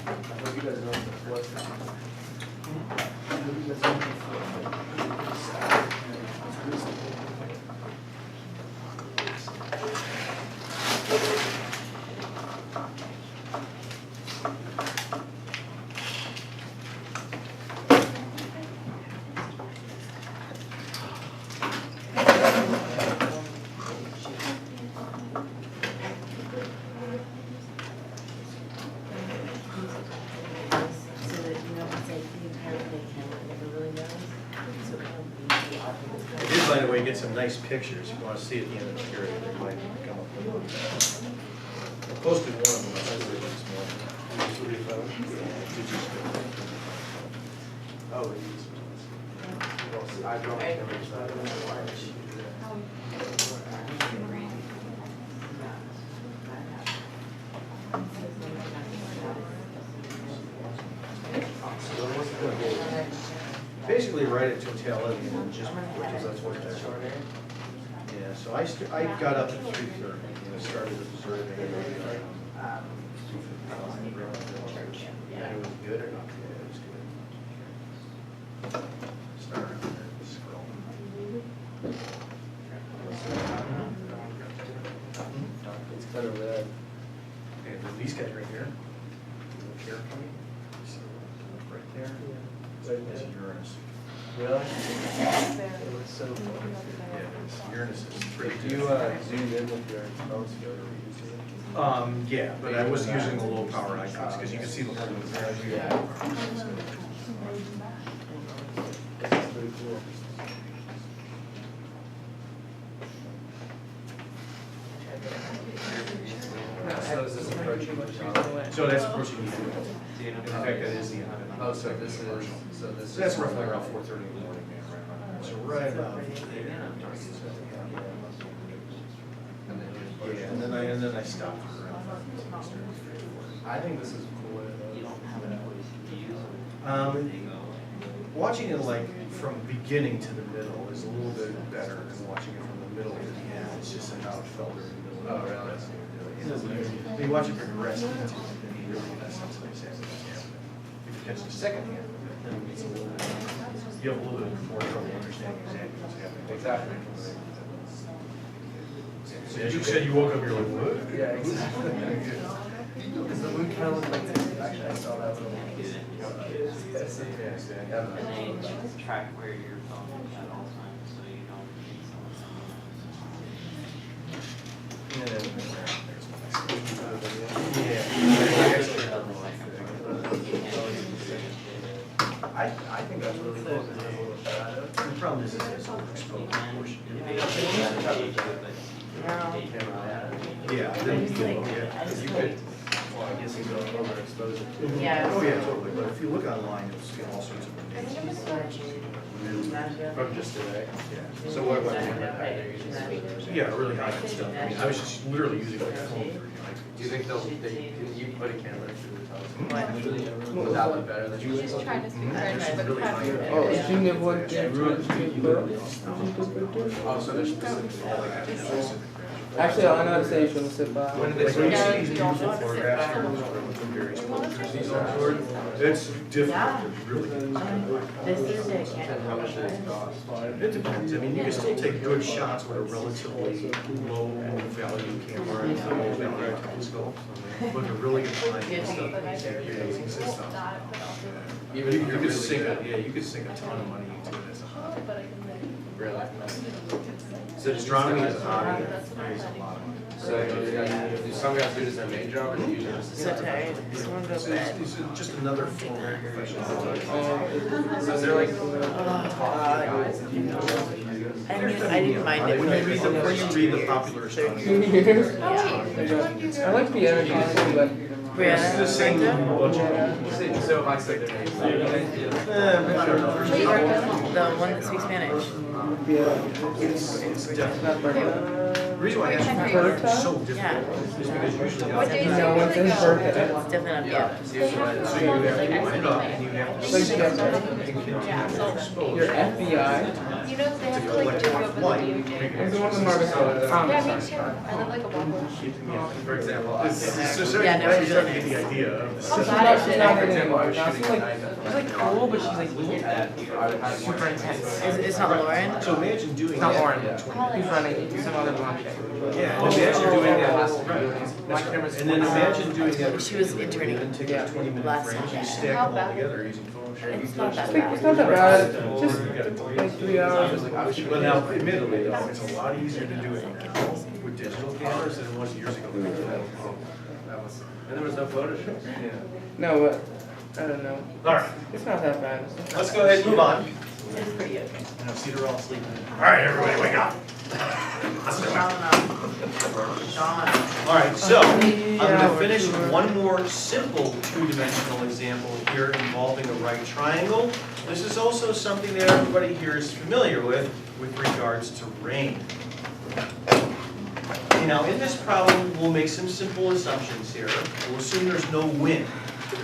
I hope you guys know what the I hope you guys know So that, you know, it's like the entire thing, camera never really knows. So it won't be the I obvious. did, by the way, get some nice pictures. If you want to see at the end of the period, they might come up with one. I posted one of them, I think, this morning. Oh, I don't remember Basically, right at totality, and just because that's what they're. Yeah, so I got up at 3:30, and started observing. And it was good or not good? It was good. Started scrolling. It's kind of red. Okay, these guys right here. Look here for me. See, look right there. That's Uranus. Really? It looks so funny. Yeah, Uranus is pretty Do good. you zoom in with your phone skill or you see it? Yeah, but I was using the low power icons because you can see the whole thing. Yeah. It's pretty cool. So is this approaching much? So that's approaching the end. In fact, that is the end. Oh, so this is, so this is. So that's roughly around 4:30 in the morning, man, right? So right about. And then you Yeah, and then I stopped around. I think this is a cool way Watching it like from beginning to the middle is a little bit better than watching it from the middle to the end. It's just how it felt during the middle. Oh, really? When you watch it progress into it, then you really get that sense of exactly what's happening. If you catch the second hand, then it's a little bit, you have a little bit more trouble understanding exactly what's happening. Exactly. So as you said, you woke up, you're like, what? Yeah, exactly. Because the moon kind of looked like this. Actually, I saw that little. And then just track where your phone is at all times, so you don't need I think that's really cool. Because it has a little shadow. The problem is it's overexposed portion. Yeah, then you can look at it. You could, well, I guess you go overexpose it. Yeah. Oh, yeah, totally, but if you look online, you'll see all sorts of things. From just today. Yeah. So what about they're using? Yeah, really high end stuff. I mean, I was just literally using my phone for, Do you think can you put a camera through the telescope? Would that look better than you? Just trying to speak There's some really high end. Oh, you never Oh, so there's specific. Actually, I know how to say you shouldn't sit by. When you see these beautiful photographs from various cultures, these are, it's difficult to really get this kind This is a camera. How much does it cost? It depends. I mean, you can still take good shots with a relatively low value camera and a low value telescope. But to really get behind this stuff, you're using this stuff. Even You if you're could really sink good. it, yeah, you could sink a ton of money into it as a hobby. Really? So astronomy is a hobby, there's a lot of money. So do some guys do it as their main job or do you use it as a Satire. This one goes bad. It's just another form of professional. So is there like talking guys that you know that use this? I mean, I didn't mind it. When you read the popular astronomy. I like the energy too, but Brianna, It's the same. So if I said their names. I don't know. the one that speaks Spanish. It's definitely. The reason why I asked you is so difficult is because usually. What day is no one's in Bertha. It's definitely not Yeah. the So you have to line it up and you have to. So you have your exposure. FBI. You know, they have To to like collect do enough over the light. DOJ. It's the one in Margaret. Yeah, me too. I live like a block. For example, so Yeah, no, she's you really get the nice. idea of the She's system. not, she's not in anymore. Now she's like cool, but she's like super intense. It's not Lauren? So imagine doing It's not that. Lauren. He's running some other blonde chick. Yeah, imagine doing that. And then imagine doing that. She was interning. And take a 20-minute Last frame, you Sunday. stack them all together using Photoshop. It's not that It's bad. not that bad. Just like 3 hours. But now, admittedly, though, it's a lot easier to do it now with digital cameras than it was years ago. And there was no Photoshop. Yeah. No, but I don't know. All right, It's not that bad. let's go ahead and move on. It's pretty okay. I see they're all sleeping. All right, everybody, wake up. All right, so I'm going to finish one more simple two-dimensional example here involving a right triangle. This is also something that everybody here is familiar with regards to rain. Okay, now in this problem, we'll make some simple assumptions here. We'll assume there's no wind.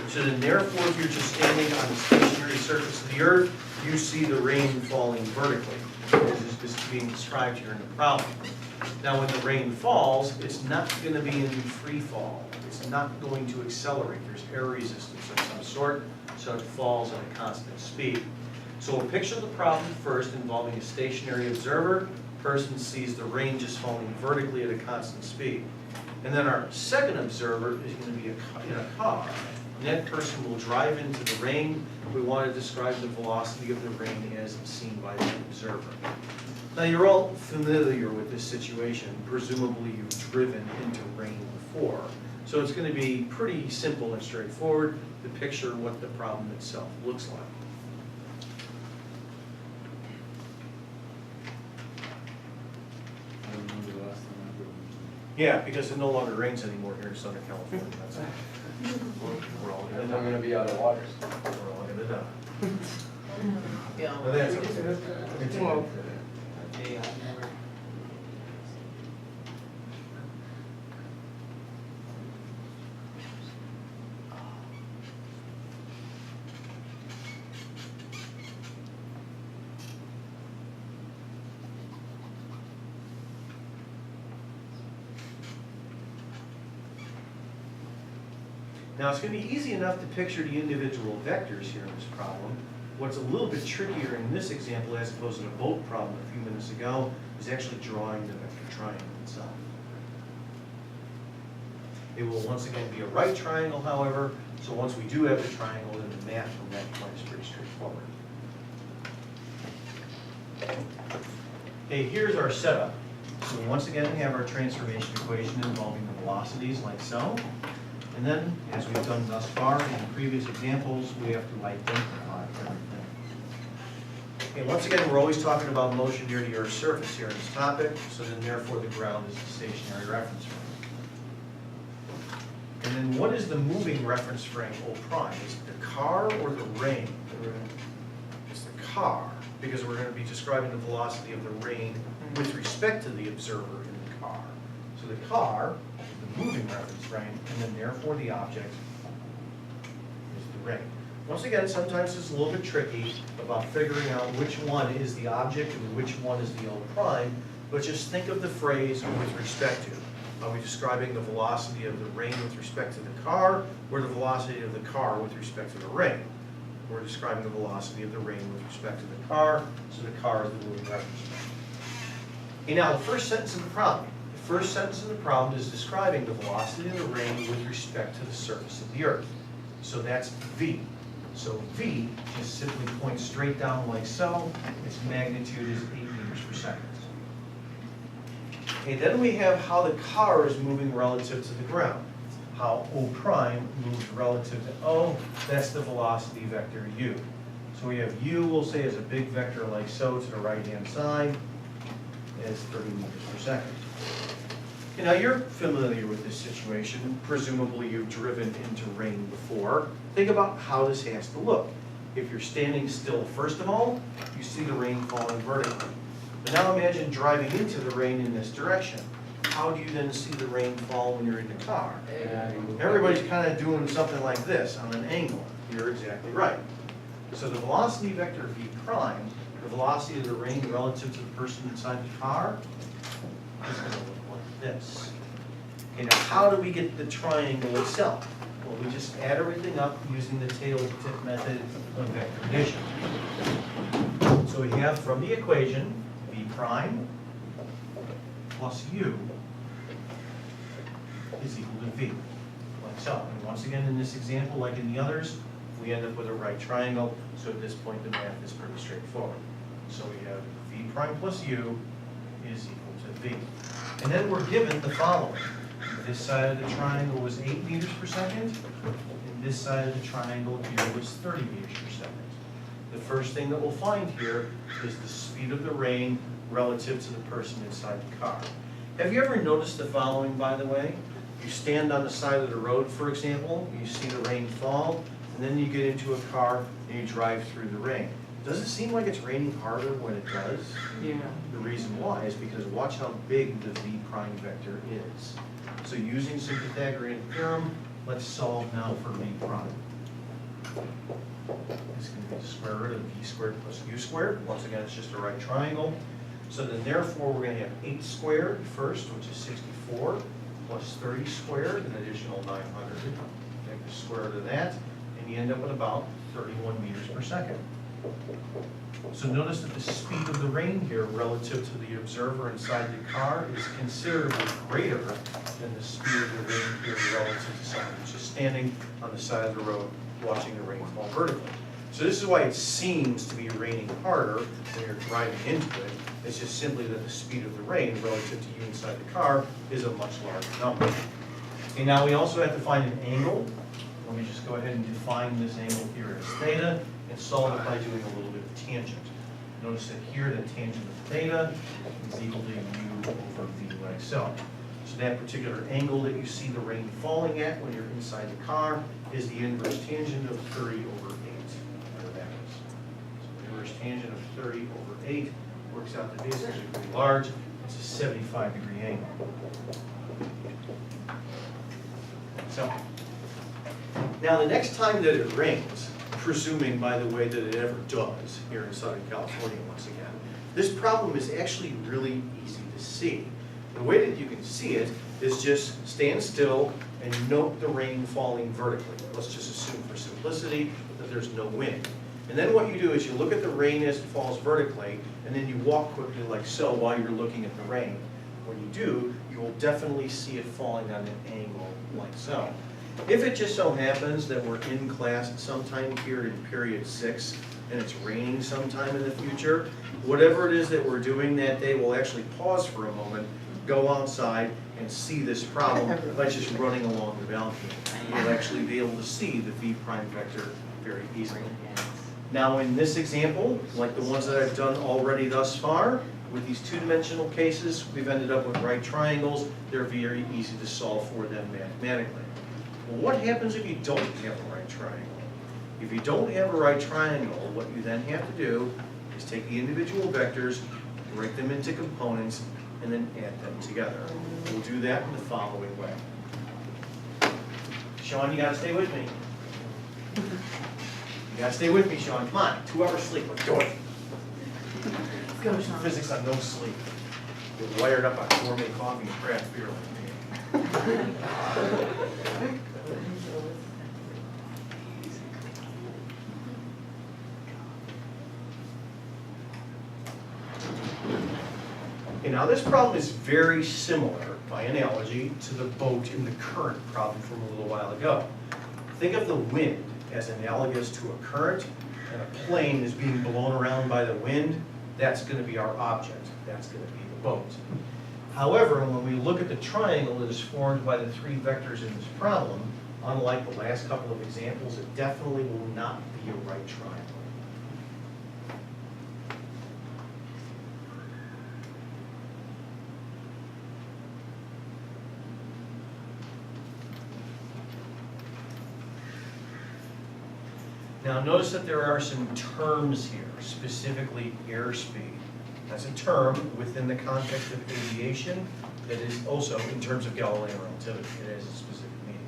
So then therefore, if you're just standing on the stationary surface of the earth, you see the rain falling vertically. This is being described here in the problem. Now when the rain falls, it's not going to be in free fall. It's not going to accelerate. There's air resistance of some sort, so it falls at a constant speed. So we'll picture the problem first involving a stationary observer. Person sees the rain just falling vertically at a constant speed. And then our second observer is going to be in a car. And that person will drive into the rain. We want to describe the velocity of the rain as seen by the observer. Now you're all familiar with this situation. Presumably you've driven into rain before. So it's going to be pretty simple and straightforward to picture what the problem itself looks like. Yeah, because it no longer rains anymore here in Southern California. That's it. We're all And gonna I'm gonna be out of water. we're all gonna die. Yeah. But that's okay. Continue. Now it's going to be easy enough to picture the individual vectors here in this problem. What's a little bit trickier in this example as opposed to the boat problem a few minutes ago is actually drawing the vector triangle itself. It will once again be a right triangle, however, so once we do have the triangle, then the math from that point is pretty straightforward. Okay, here's our setup. So once again, we have our transformation equation involving the velocities like so. And then, as we've done thus far in previous examples, we have to identify everything. Okay, once again, we're always talking about motion near the Earth's surface here in this topic, so then therefore the ground is the stationary reference frame. And then what is the moving reference frame, O prime? Is it the car or the rain? It's the car, because we're going to be describing the velocity of the rain with respect to the observer in the car. So the car is the moving reference frame, and then therefore the object is the rain. Once again, sometimes it's a little bit tricky about figuring out which one is the object and which one is the O prime, but just think of the phrase with respect to. Are we describing the velocity of the rain with respect to the car, or the velocity of the car with respect to the rain? We're describing the velocity of the rain with respect to the car, so the car is the moving reference frame. Okay, now the first sentence of the problem. The first sentence of the problem is describing the velocity of the rain with respect to the surface of the Earth. So that's V. So V just simply points straight down like so. Its magnitude is 8 meters per second. Okay, then we have how the car is moving relative to the ground. How O prime moves relative to O, that's the velocity vector U. So we have U, we'll say, as a big vector like so to the right-hand side. as 30 meters per second. Okay, now you're familiar with this situation. Presumably you've driven into rain before. Think about how this has to look. If you're standing still, first of all, you see the rain falling vertically. But now imagine driving into the rain in this direction. How do you then see the rain fall when you're in the car? Everybody's kind of doing something like this on an angle. You're exactly right. So the velocity vector v prime, the velocity of the rain relative to the person inside the car, is going to look like this. Okay, now how do we get the triangle itself? Well, we just add everything up using the tail tip method of vector addition. So we have from the equation v prime plus u is equal to v, like so. And once again, in this example, like in the others, we end up with a right triangle, so at this point the math is pretty straightforward. So we have v prime plus u is equal to v. And then we're given the following. This side of the triangle was 8 meters per second, and this side of the triangle here was 30 meters per second. The first thing that we'll find here is the speed of the rain relative to the person inside the car. Have you ever noticed the following, by the way? You stand on the side of the road, for example, you see the rain fall, and then you get into a car and you drive through the rain. Does it seem like it's raining harder when it does? Yeah. The reason why is because watch how big the v prime vector is. So using some Pythagorean theorem, let's solve now for v prime. It's going to be the square root of v squared plus u squared. Once again, it's just a right triangle. So then therefore, we're going to have 8 squared first, which is 64, plus 30 squared, an additional 900. Take the square root of that, and you end up at about 31 meters per second. So notice that the speed of the rain here relative to the observer inside the car is considerably greater than the speed of the rain here relative to someone who's just standing on the side of the road watching the rain fall vertically. So this is why it seems to be raining harder when you're driving into it. It's just simply that the speed of the rain relative to you inside the car is a much larger number. Okay, now we also have to find an angle. Let me just go ahead and define this angle here as theta and solve it by doing a little bit of tangent. Notice that here the tangent of theta is equal to u over v like so. So that particular angle that you see the rain falling at when you're inside the car is the inverse tangent of 30 over 8. Whatever that is. So the inverse tangent of 30 over 8 works out to be pretty large. It's a 75-degree angle. So now the next time that it rains, presuming, by the way, that it ever does here in Southern California once again, this problem is actually really easy to see. The way that you can see it is just stand still and note the rain falling vertically. Let's just assume for simplicity that there's no wind. And then what you do is you look at the rain as it falls vertically, and then you walk quickly like so while you're looking at the rain. When you do, you will definitely see it falling on an angle like so. If it just so happens that we're in class at some time here in period 6 and it's raining sometime in the future, whatever it is that we're doing that day, we'll actually pause for a moment, go outside, and see this problem by just running along the balcony. You'll actually be able to see the v prime vector very easily. Now in this example, like the ones that I've done already thus far, with these two-dimensional cases, we've ended up with right triangles. They're very easy to solve for them mathematically. Well, what happens if you don't have a right triangle? If you don't have a right triangle, what you then have to do is take the individual vectors, break them into components, and then add them together. We'll do that in the following way. Sean, you gotta stay with me. You gotta stay with me, Sean. Come on, 2 hours sleep, let's do it. Let's go, Sean. Physics on no sleep. Get wired up on gourmet coffee and craft beer like me. Okay, now this problem is very similar, by analogy, to the boat in the current problem from a little while ago. Think of the wind as analogous to a current, and a plane is being blown around by the wind. That's going to be our object. That's going to be the boat. However, when we look at the triangle that is formed by the 3 vectors in this problem, unlike the last couple of examples, it definitely will not be a right triangle. Now notice that there are some terms here, specifically airspeed. That's a term within the context of aviation that is also, in terms of Galilean relativity, it has a specific meaning.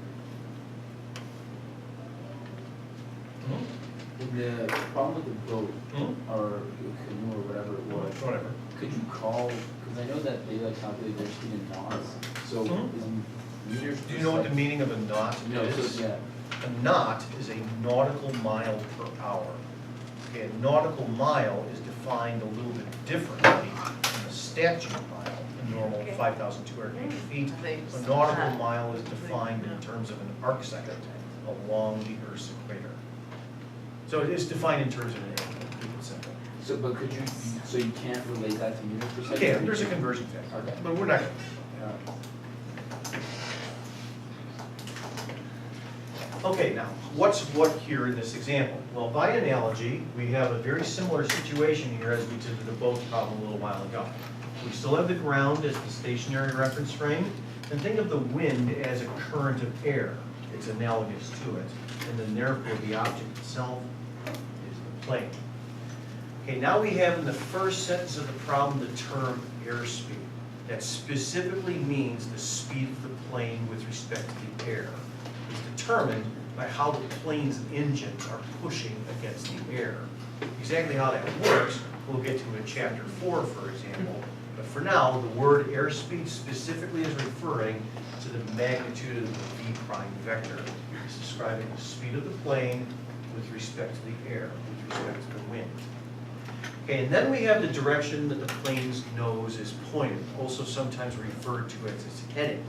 In the problem with the boat, Hmm? or canoe or whatever it was, Whatever. could you call, because I know that they like calculate their speed in knots, so Mhm. is meters per Do you know what the second? meaning of a knot No, is? so, yeah, A knot is a nautical mile per hour. Okay, a nautical mile is defined a little bit differently than a statute mile, a normal 5,280 feet. A nautical mile is defined in terms of an arcsecond along the Earth's equator. So it is defined in terms of an angle, to keep it simple. so, but could you, so you can't relate that to meters per second? Okay, there's a conversion factor, Okay. but we're not gonna. Okay, now, what's what here in this example? Well, by analogy, we have a very similar situation here as we did with the boat problem a little while ago. We still have the ground as the stationary reference frame, and think of the wind as a current of air. It's analogous to it, and then therefore the object itself is the plane. Okay, now we have in the first sentence of the problem the term airspeed. That specifically means the speed of the plane with respect to the air. Is determined by how the plane's engines are pushing against the air. Exactly how that works, we'll get to in chapter 4, for example. But for now, the word airspeed specifically is referring to the magnitude of the v prime vector. It's describing the speed of the plane with respect to the air, with respect to the wind. Okay, and then we have the direction that the plane's nose is pointed, also sometimes referred to as its heading.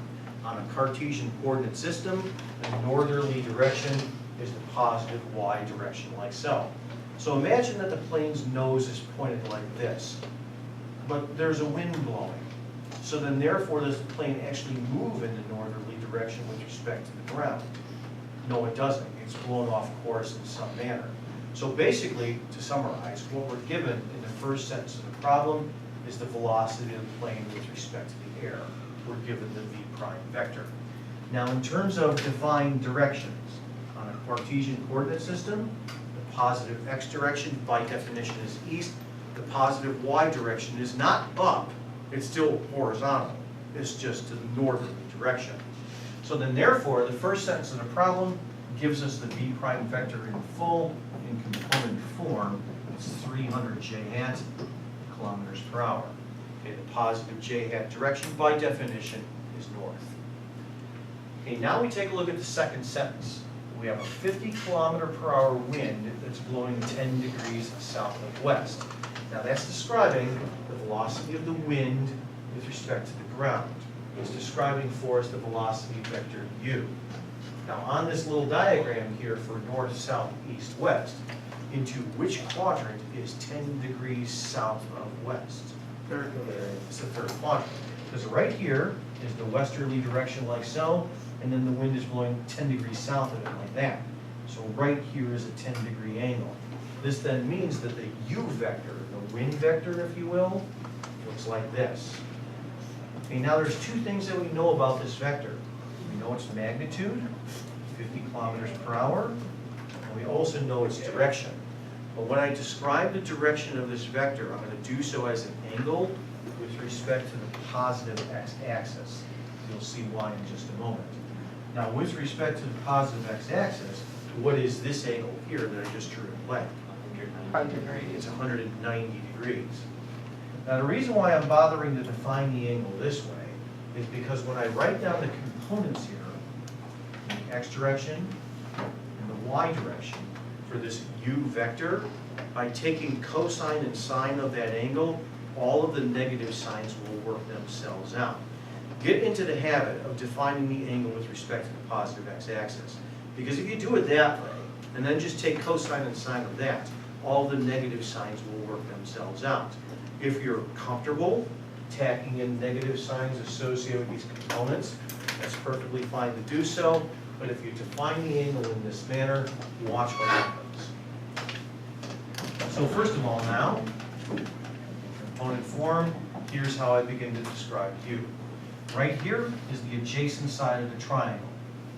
On a Cartesian coordinate system, the northerly direction is the positive y direction, like so. So imagine that the plane's nose is pointed like this, but there's a wind blowing. So then therefore, does the plane actually move in the northerly direction with respect to the ground? No, it doesn't. It's blown off course in some manner. So basically, to summarize, what we're given in the first sentence of the problem is the velocity of the plane with respect to the air. We're given the v prime vector. Now, in terms of defined directions, on a Cartesian coordinate system, the positive x direction by definition is east. The positive y direction is not up, it's still horizontal. It's just to the northerly direction. So then therefore, the first sentence of the problem gives us the v prime vector in full, in component form. It's 300 j hat kilometers per hour. Okay, the positive j hat direction by definition is north. Okay, now we take a look at the second sentence. We have a 50 kilometer per hour wind that's blowing 10 degrees south of west. Now that's describing the velocity of the wind with respect to the ground. It's describing for us the velocity vector u. Now on this little diagram here for north, south, east, west, into which quadrant is 10 degrees south of west? Third. It's the third quadrant. Because right here is the westerly direction like so, and then the wind is blowing 10 degrees south of it like that. So right here is a 10-degree angle. This then means that the u vector, the wind vector if you will, looks like this. Okay, now there's two things that we know about this vector. We know its magnitude, 50 kilometers per hour, and we also know its direction. But when I describe the direction of this vector, I'm going to do so as an angle with respect to the positive x-axis. You'll see why in just a moment. Now, with respect to the positive x-axis, what is this angle here that I just drew in blank? 190. It's 190 degrees. Now, the reason why I'm bothering to define the angle this way is because when I write down the components here, in the x direction and the y direction, for this u vector, by taking cosine and sine of that angle, all of the negative signs will work themselves out. Get into the habit of defining the angle with respect to the positive x-axis. Because if you do it that way, and then just take cosine and sine of that, all the negative signs will work themselves out. If you're comfortable tacking in negative signs associated with these components, that's perfectly fine to do so. But if you define the angle in this manner, watch what happens. So first of all now, in component form, here's how I begin to describe u. Right here is the adjacent side of the triangle.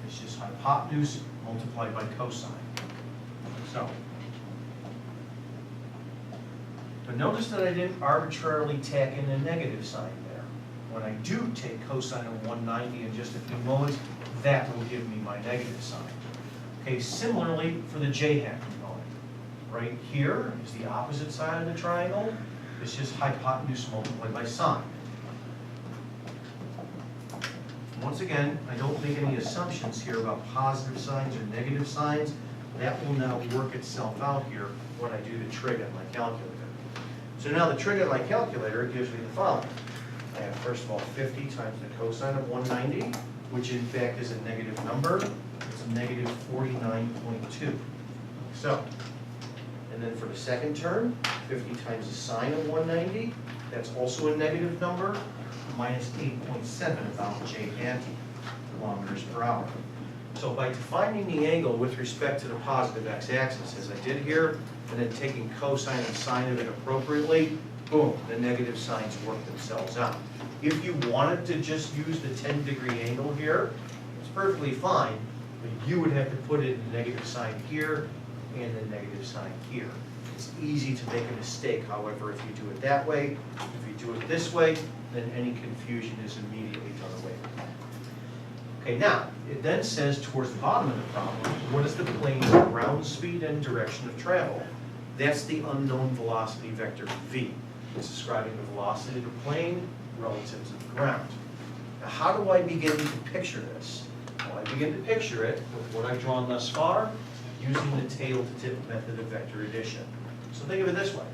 It's just hypotenuse multiplied by cosine. So. But notice that I didn't arbitrarily tack in a negative sign there. When I do take cosine of 190 in just a few moments, that will give me my negative sign. Okay, similarly for the j hat component. Right here is the opposite side of the triangle. It's just hypotenuse multiplied by sine. Once again, I don't make any assumptions here about positive signs or negative signs. That will now work itself out here when I do the trig on my calculator. So now the trig on my calculator gives me the following. I have first of all 50 times the cosine of 190, which in fact is a negative number. It's negative 49.2. So, and then for the second term, 50 times the sine of 190, that's also a negative number, minus 8.7, about j hat kilometers per hour. So by defining the angle with respect to the positive x-axis, as I did here, and then taking cosine and sine of it appropriately, boom, the negative signs work themselves out. If you wanted to just use the 10-degree angle here, it's perfectly fine, but you would have to put in the negative sign here and the negative sign here. It's easy to make a mistake, however, if you do it that way. If you do it this way, then any confusion is immediately done away with. Okay, now, it then says towards the bottom of the problem, what is the plane's ground speed and direction of travel? That's the unknown velocity vector v. It's describing the velocity of the plane relative to the ground. Now, how do I begin to picture this? Well, I begin to picture it with what I've drawn thus far, using the tail-to-tip method of vector addition. So think of it this way.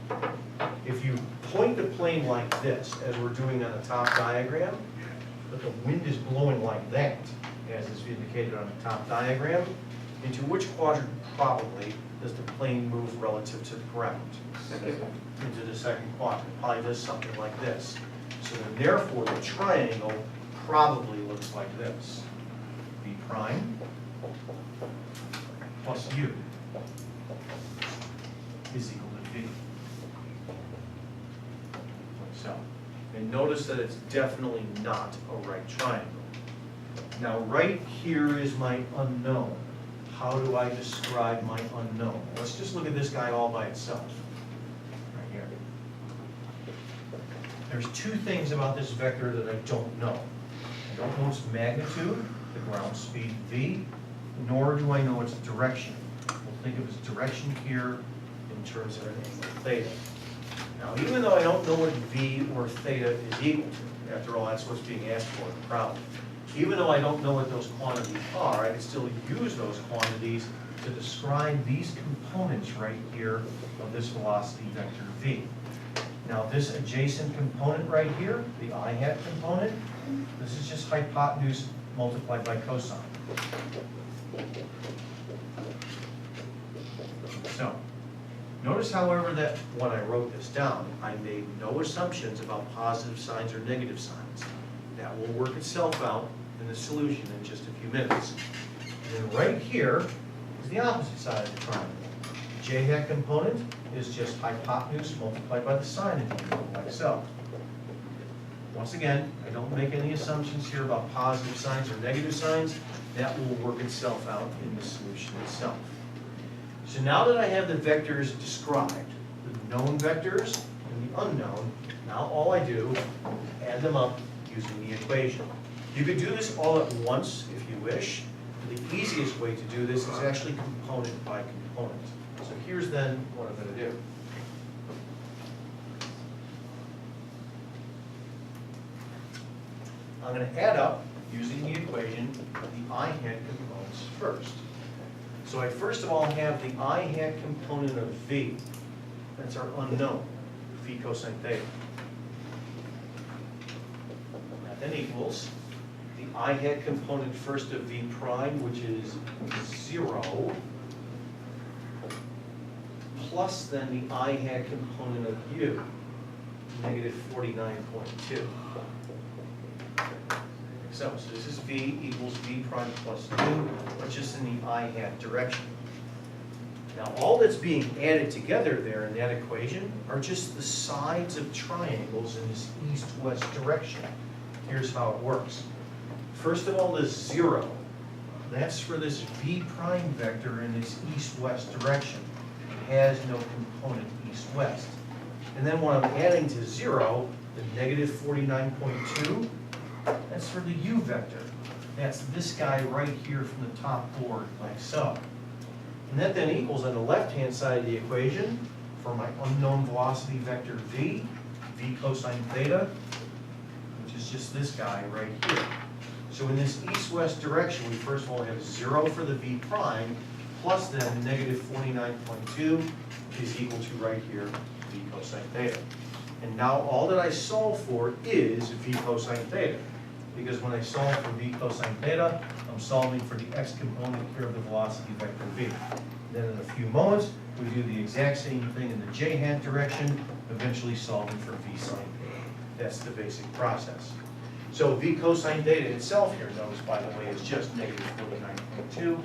If you point the plane like this, as we're doing on the top diagram, but the wind is blowing like that, as is indicated on the top diagram, into which quadrant probably does the plane move relative to the ground? Into the second quadrant. Probably does something like this. So then therefore the triangle probably looks like this. V prime plus u is equal to v. So, and notice that it's definitely not a right triangle. Now right here is my unknown. How do I describe my unknown? Let's just look at this guy all by itself. Right here. There's two things about this vector that I don't know. I don't know its magnitude, the ground speed v, nor do I know its direction. We'll think of its direction here in terms of an angle theta. Now, even though I don't know what v or theta is equal to, after all, that's what's being asked for in the problem. Even though I don't know what those quantities are, I can still use those quantities to describe these components right here of this velocity vector v. Now, this adjacent component right here, the I hat component, this is just hypotenuse multiplied by cosine. So, notice, however, that when I wrote this down, I made no assumptions about positive signs or negative signs. That will work itself out in the solution in just a few minutes. And then right here is the opposite side of the triangle. The j hat component is just hypotenuse multiplied by the sine of the angle, like so. Once again, I don't make any assumptions here about positive signs or negative signs. That will work itself out in the solution itself. So now that I have the vectors described, the known vectors and the unknown, now all I do is add them up using the equation. You could do this all at once if you wish. The easiest way to do this is actually component by component. So here's then what I'm going to do. I'm going to add up, using the equation, the I hat components first. So I first of all have the I hat component of v. That's our unknown, phi cosine theta. That then equals the I hat component first of v prime, which is 0, plus then the I hat component of u, negative 49.2. So this is v equals v prime plus 2, but just in the I hat direction. Now all that's being added together there in that equation are just the sides of triangles in this east-west direction. Here's how it works. First of all, this 0, That's for this v prime vector in this east-west direction. It has no component east-west. And then when I'm adding to 0, the negative 49.2, that's for the u vector. That's this guy right here from the top board, like so. And that then equals on the left-hand side of the equation for my unknown velocity vector v cosine theta, which is just this guy right here. So in this east-west direction, we first of all have 0 for the v prime, plus then negative 49.2 is equal to right here, v cosine theta. And now all that I solve for is v cosine theta. Because when I solve for v cosine theta, I'm solving for the x component here of the velocity vector v. Then in a few moments, we do the exact same thing in the j hat direction, eventually solving for v sine theta. That's the basic process. So v cosine theta itself here, notice by the way, is just negative 49.2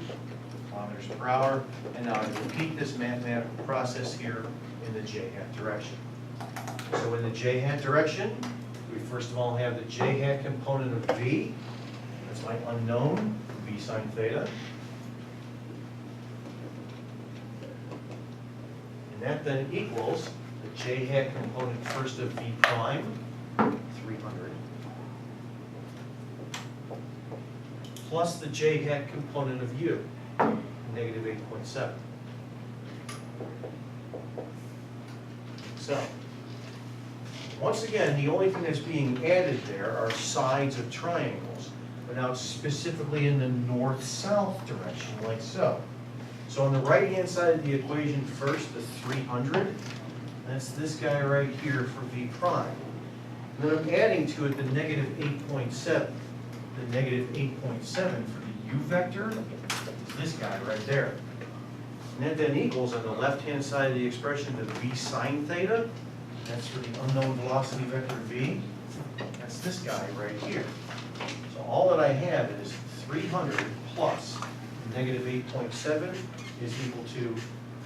kilometers per hour. And now I repeat this mathematical process here in the j hat direction. So in the j hat direction, we first of all have the j hat component of v. That's my unknown, v sine theta. And that then equals the j hat component first of v prime, 300, plus the j hat component of u, negative 8.7. So, once again, the only thing that's being added there are sides of triangles, but now specifically in the north-south direction, like so. So on the right-hand side of the equation first, the 300, that's this guy right here for v prime. And then I'm adding to it the negative 8.7. The negative 8.7 for the u vector is this guy right there. And that then equals on the left-hand side of the expression the v sine theta. That's for the unknown velocity vector v. That's this guy right here. So all that I have is 300 plus negative 8.7 is equal to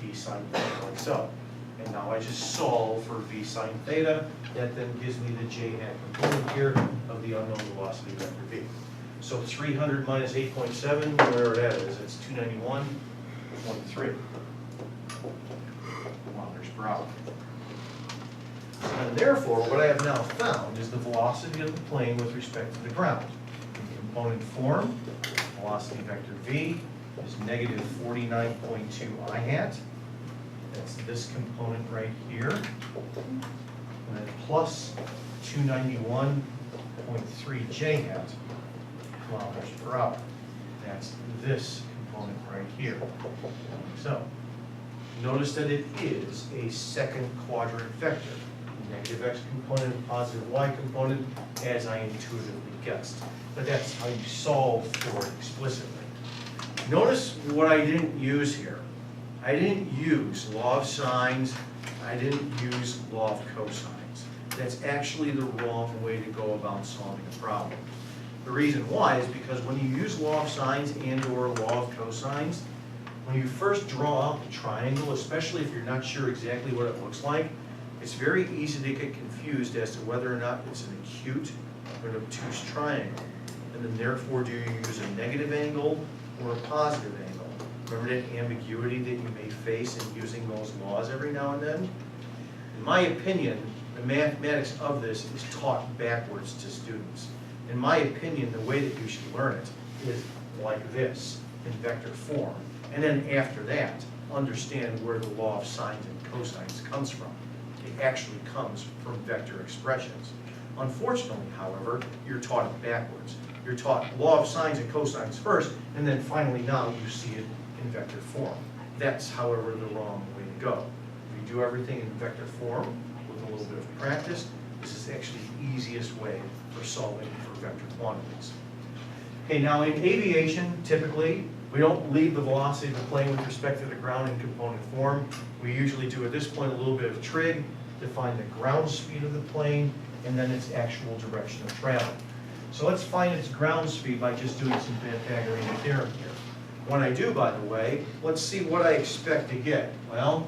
v sine theta, like so. And now I just solve for v sine theta. That then gives me the j hat component here of the unknown velocity vector v. So 300 minus 8.7, whatever that is, it's 291.3 kilometers per hour. And therefore, what I have now found is the velocity of the plane with respect to the ground. In component form, velocity vector v is negative 49.2 I hat. That's this component right here. And then plus 291.3 j hat kilometers per hour. That's this component right here. So, notice that it is a second quadrant vector. Negative x component, positive y component, as I intuitively guessed. But that's how you solve for it explicitly. Notice what I didn't use here. I didn't use law of sines. I didn't use law of cosines. That's actually the wrong way to go about solving a problem. The reason why is because when you use law of sines and or law of cosines, when you first draw out the triangle, especially if you're not sure exactly what it looks like, it's very easy to get confused as to whether or not it's an acute or an obtuse triangle. And then therefore, do you use a negative angle or a positive angle? Remember that ambiguity that you may face in using those laws every now and then? In my opinion, the mathematics of this is taught backwards to students. In my opinion, the way that you should learn it is like this, in vector form. And then after that, understand where the law of sines and cosines comes from. It actually comes from vector expressions. Unfortunately, however, you're taught it backwards. You're taught law of sines and cosines first, and then finally now you see it in vector form. That's, however, the wrong way to go. If you do everything in vector form with a little bit of practice, this is actually the easiest way for solving for vector quantities. Okay, now in aviation, typically, we don't leave the velocity of the plane with respect to the ground in component form. We usually do at this point a little bit of trig to find the ground speed of the plane and then its actual direction of travel. So let's find its ground speed by just doing some Pythagorean theorem here. When I do, by the way, let's see what I expect to get. Well,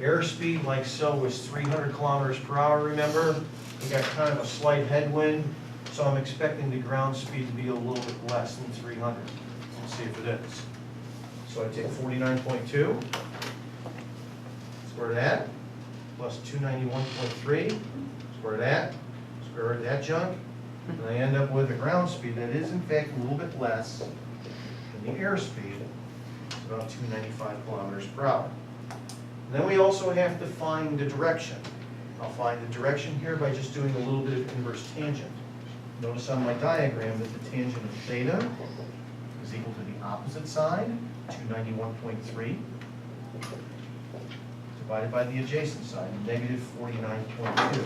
airspeed like so is 300 kilometers per hour, remember? We got kind of a slight headwind, so I'm expecting the ground speed to be a little bit less than 300. Let's see if it is. So I take 49.2, square that, plus 291.3, square that, square root of that junk, and I end up with a ground speed that is in fact a little bit less than the airspeed. It's about 295 kilometers per hour. And then we also have to find the direction. I'll find the direction here by just doing a little bit of inverse tangent. Notice on my diagram that the tangent of theta is equal to the opposite side, 291.3, divided by the adjacent side, negative 49.2.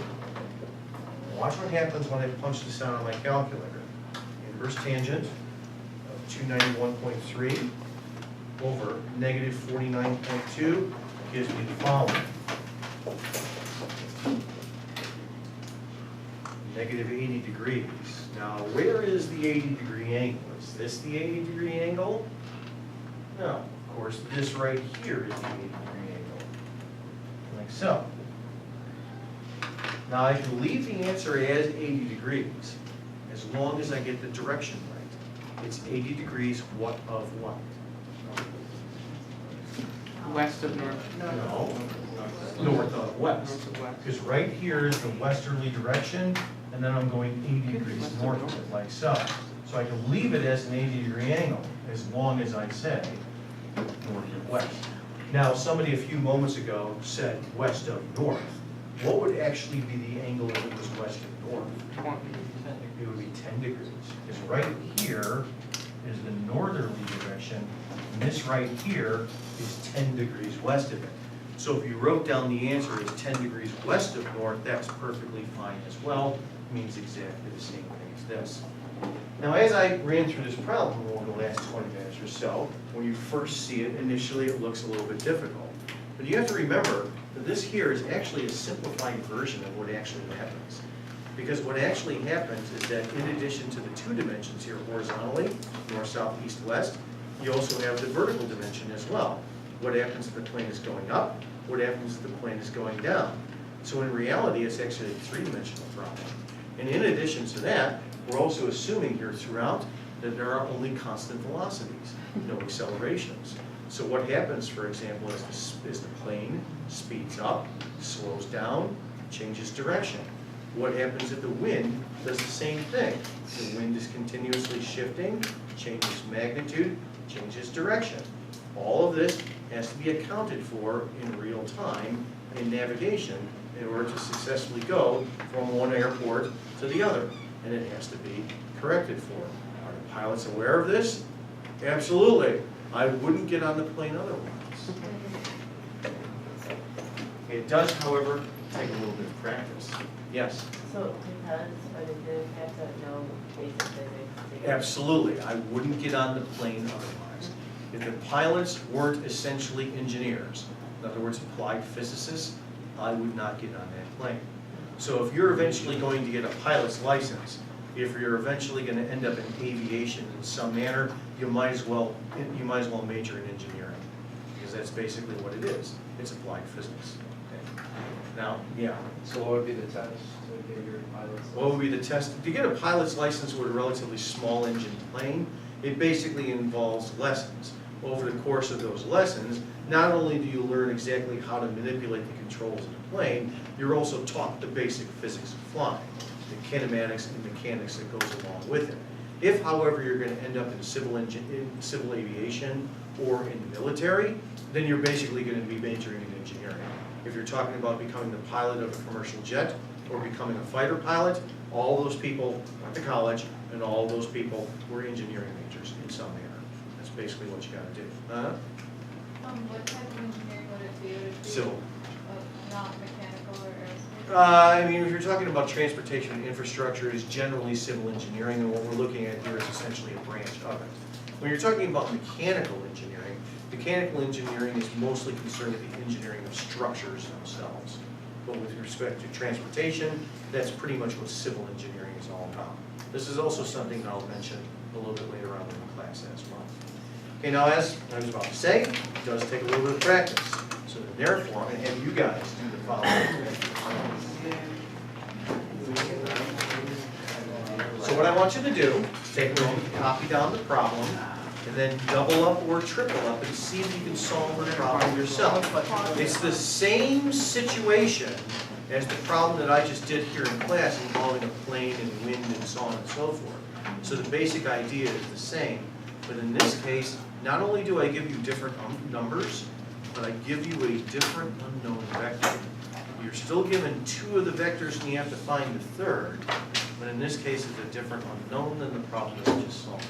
Watch what happens when I punch this out on my calculator. Inverse tangent of 291.3 over negative 49.2 gives me the following. Negative 80 degrees. Now, where is the 80-degree angle? Is this the 80-degree angle? No. Of course, this right here is the 80-degree angle. Like so. Now, I can leave the answer as 80 degrees as long as I get the direction right. It's 80 degrees what of what? West of north. No. North of west. North of west. Because right here is the westerly direction, and then I'm going 80 degrees north of it, like so. So I can leave it as an 80-degree angle, as long as I say north of west. Now, somebody a few moments ago said west of north. What would actually be the angle if it was west of north? It would be 10 degrees. Because right here is the northerly direction, and this right here is 10 degrees west of it. So if you wrote down the answer as 10 degrees west of north, that's perfectly fine as well. It means exactly the same thing as this. Now, as I ran through this problem over the last 20 minutes or so, when you first see it, initially it looks a little bit difficult. But you have to remember that this here is actually a simplified version of what actually happens. Because what actually happens is that in addition to the two dimensions here horizontally, north, south, east, west, you also have the vertical dimension as well. What happens if the plane is going up? What happens if the plane is going down? So in reality, it's actually a three-dimensional problem. And in addition to that, we're also assuming here throughout that there are only constant velocities, no accelerations. So what happens, for example, is the plane speeds up, slows down, changes direction. What happens if the wind does the same thing? The wind is continuously shifting, changes magnitude, changes direction. All of this has to be accounted for in real time in navigation in order to successfully go from one airport to the other. And it has to be corrected for. Are the pilots aware of this? Absolutely. I wouldn't get on the plane otherwise. It does, however, take a little bit of practice. Yes? So because, or did they have to know basic physics? Absolutely. I wouldn't get on the plane otherwise. If the pilots weren't essentially engineers, in other words, applied physicists, I would not get on that plane. So if you're eventually going to get a pilot's license, if you're eventually going to end up in aviation in some manner, you might as well major in engineering, because that's basically what it is. It's applied physics. Okay. Now, yeah. So what would be the test to get your pilot's license? What would be the test? To get a pilot's license with a relatively small engine plane, it basically involves lessons. Over the course of those lessons, not only do you learn exactly how to manipulate the controls of the plane, you're also taught the basic physics of flying, the kinematics and mechanics that goes along with it. If, however, you're going to end up in civil aviation or in the military, then you're basically going to be majoring in engineering. If you're talking about becoming the pilot of a commercial jet or becoming a fighter pilot, all those people went to college and all those people were engineering majors in some manner. That's basically what you got to do. What type of engineering would it be? Would it be Civil. not mechanical or aerospace? I mean, if you're talking about transportation and infrastructure, it's generally civil engineering, and what we're looking at here is essentially a branch of it. When you're talking about mechanical engineering is mostly concerned with the engineering of structures themselves. But with respect to transportation, that's pretty much what civil engineering is all about. This is also something that I'll mention a little bit later on in the class as well. Okay, now as I was about to say, it does take a little bit of practice. So therefore, I'm going to have you guys do the following. So what I want you to do is take a moment, copy down the problem, and then double up or triple up and see if you can solve the problem yourself. It's the same situation as the problem that I just did here in class involving a plane and wind and so on and so forth. So the basic idea is the same, but in this case, not only do I give you different numbers, but I give you a different unknown vector. You're still given 2 of the vectors and you have to find the third, but in this case it's a different unknown than the problem that we just solved.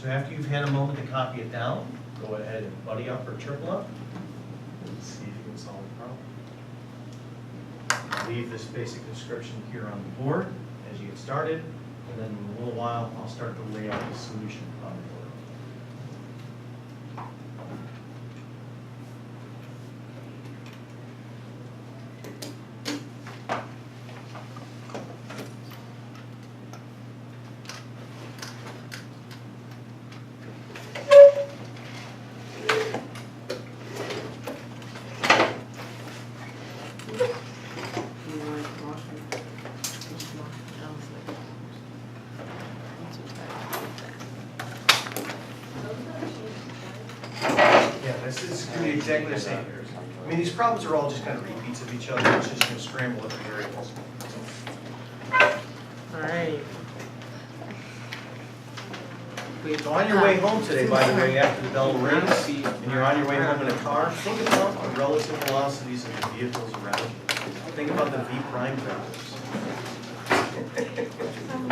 So after you've had a moment to copy it down, go ahead and buddy up or triple up and see if you can solve the problem. Leave this basic description here on the board as you get started, and then in a little while I'll start to lay out the solution on the board. This is going to be exactly the same. I mean, these problems are all just kind of repeats of each other. It's just going to scramble up the variables. Alright. So on your way home today, by the way, after the bell rings, and you're on your way home in a car, think about the relative velocities of the vehicles around you. Think about the v prime values.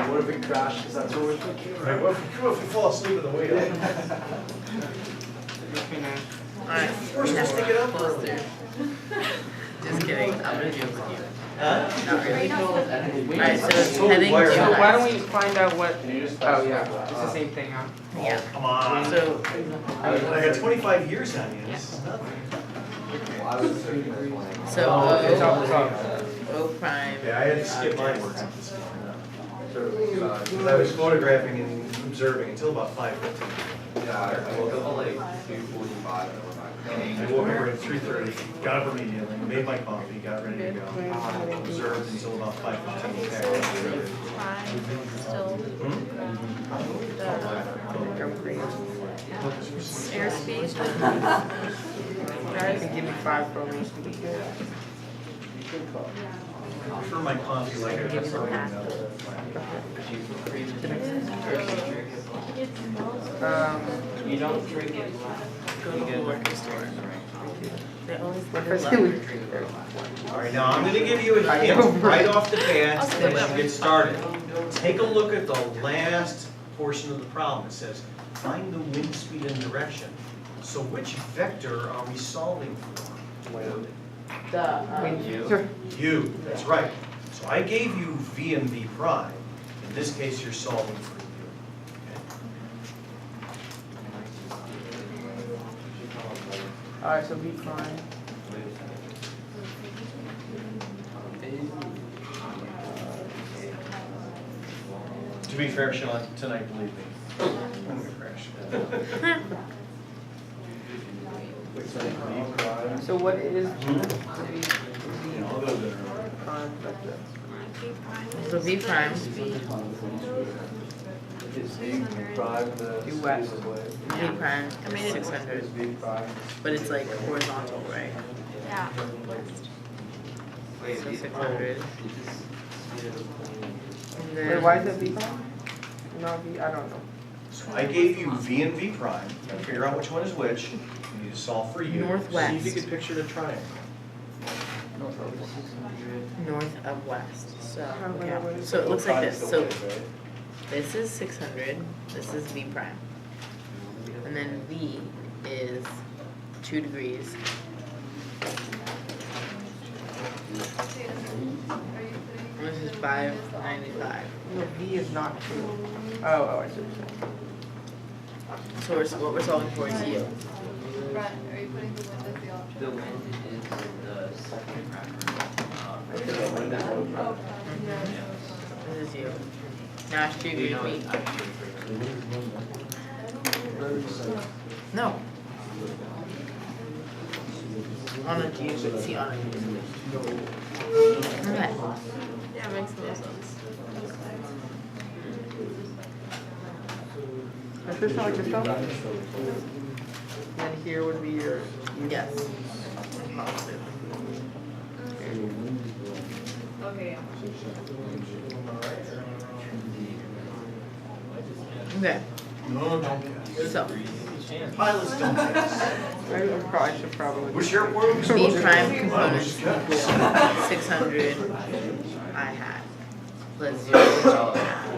What if it crashes? That's what we're thinking. Right, what if you fall asleep at the wheel? Alright. We're supposed to get up early. Just kidding, I'm gonna do it with you. Huh? Not really. Alright, so it's Totally heading wired. to. So why don't we find out what, oh yeah, it's the same thing, huh? Yeah. Come on. So, I got 25 years on you. This is nothing. so it's up. O prime. Yeah, I had to skip my work. Because I was photographing and observing until about 5:15. Yeah, I woke up at like 2:45 and I woke up at 3:30, got up immediately, made my coffee, got ready to go. Observed until about 5:15. Airspeed. Guys, give me 5 for me. I prefer my coffee like I prefer my milk. You don't drink it black. Go to the liquor store. They always All right, now I'm going to give you a hint right off the bat as you get started. Take a look at the last portion of the problem. It says, find the wind speed and direction. So which vector are we solving for? U, that's right. So I gave you V and V prime. In this case, you're solving for U. Alright, so V prime. To be fair, Sean, tonight, believe me, I'm going to crash. So what is I'll go there. prime vector? So V prime. Is V prime the Do west. speed of light? V prime is 600, Is V prime? but it's like horizontal, right? Yeah. So 600. And then Wait, why is it V prime? No, V, I don't know. So I gave you V and V prime. Now figure out which one is which. You need to solve for U. Northwest. See if you can picture the triangle. north of west. So Wait, yeah. wait, wait. So it looks like this. So Right? this is 600. This is V prime, and then V is 2 degrees. This is 595. No, V is not true. Oh, I see. So what we're solving for is yield. Right, are you putting the wind as the option? The wind is the second reference. This is yield. Now it's true You know, me. it's actually No. On a G, see on a G. Okay. Yeah, makes no sense. Is this not like yourself? And here would be your. Yes. Positive. Okay. Okay. No, don't. So Pilots don't pass. I should probably. What's your word? B prime components equal 600 I hat plus 0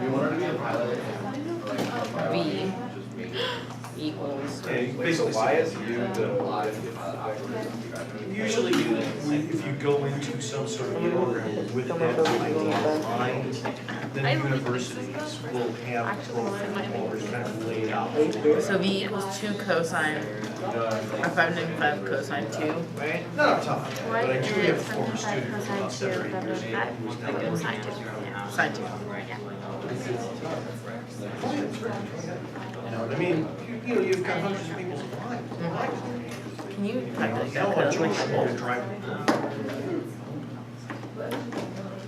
You wanted to be a pilot? V equals. Okay, Wait, so basically, why is you the usually if you go into some sort of program with that idea in mind, then universities will have protocols kind of laid out. So V equals 2 cosine or 595 cosine 2, right? Not up top, Why but I do is have a it former student for about 7 or 8 years. Sine two. Sine 2. I mean, you've got hundreds of people's lives. Can you calculate Now that? I'm George driving.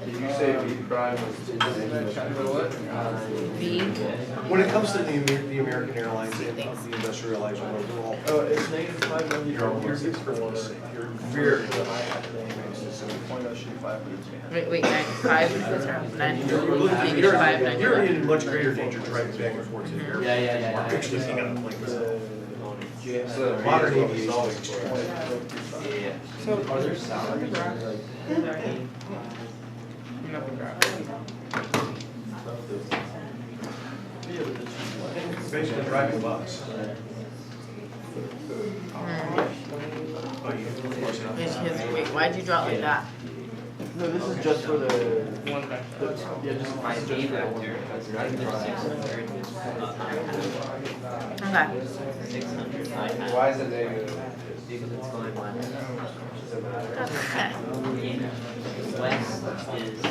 Did you say V prime was what? V. When it comes to the American Airlines and the industrial airlines, we're all. Oh, it's -5 You're perfectly safe. You're very good. Wait, 95 is the term. 9 You're 5, you're 95. in much greater danger driving back and forth to the airport. Yeah. Actually, being on a plane. So Modern aviation. Yeah. So are there salaries? Nothing graph. It's basically driving a bus. Wait, why'd you draw it like that? No, this is just for the one back. Yeah, just My just B for that one. vector is negative 600. Okay. 600 I hat. Why is it negative? Because it's going west. Okay. West is.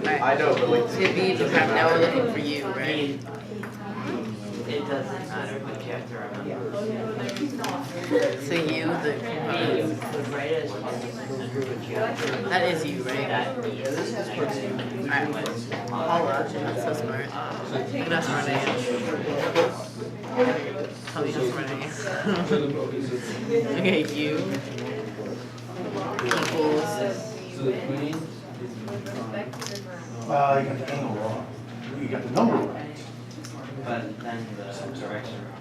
Right. I know, but like. So V is prime, now we're looking for you, right? It doesn't matter, but you have to remember. So you, the component, You could write it as positive 600, but you have to remember that is you, right? that east is negative. Alright. West is Holla, positive. that's so smart. Look at us running. Tell me just running. Okay, you equals. So the queen? You got the angle wrong. You got the number right. But then the direction wrong.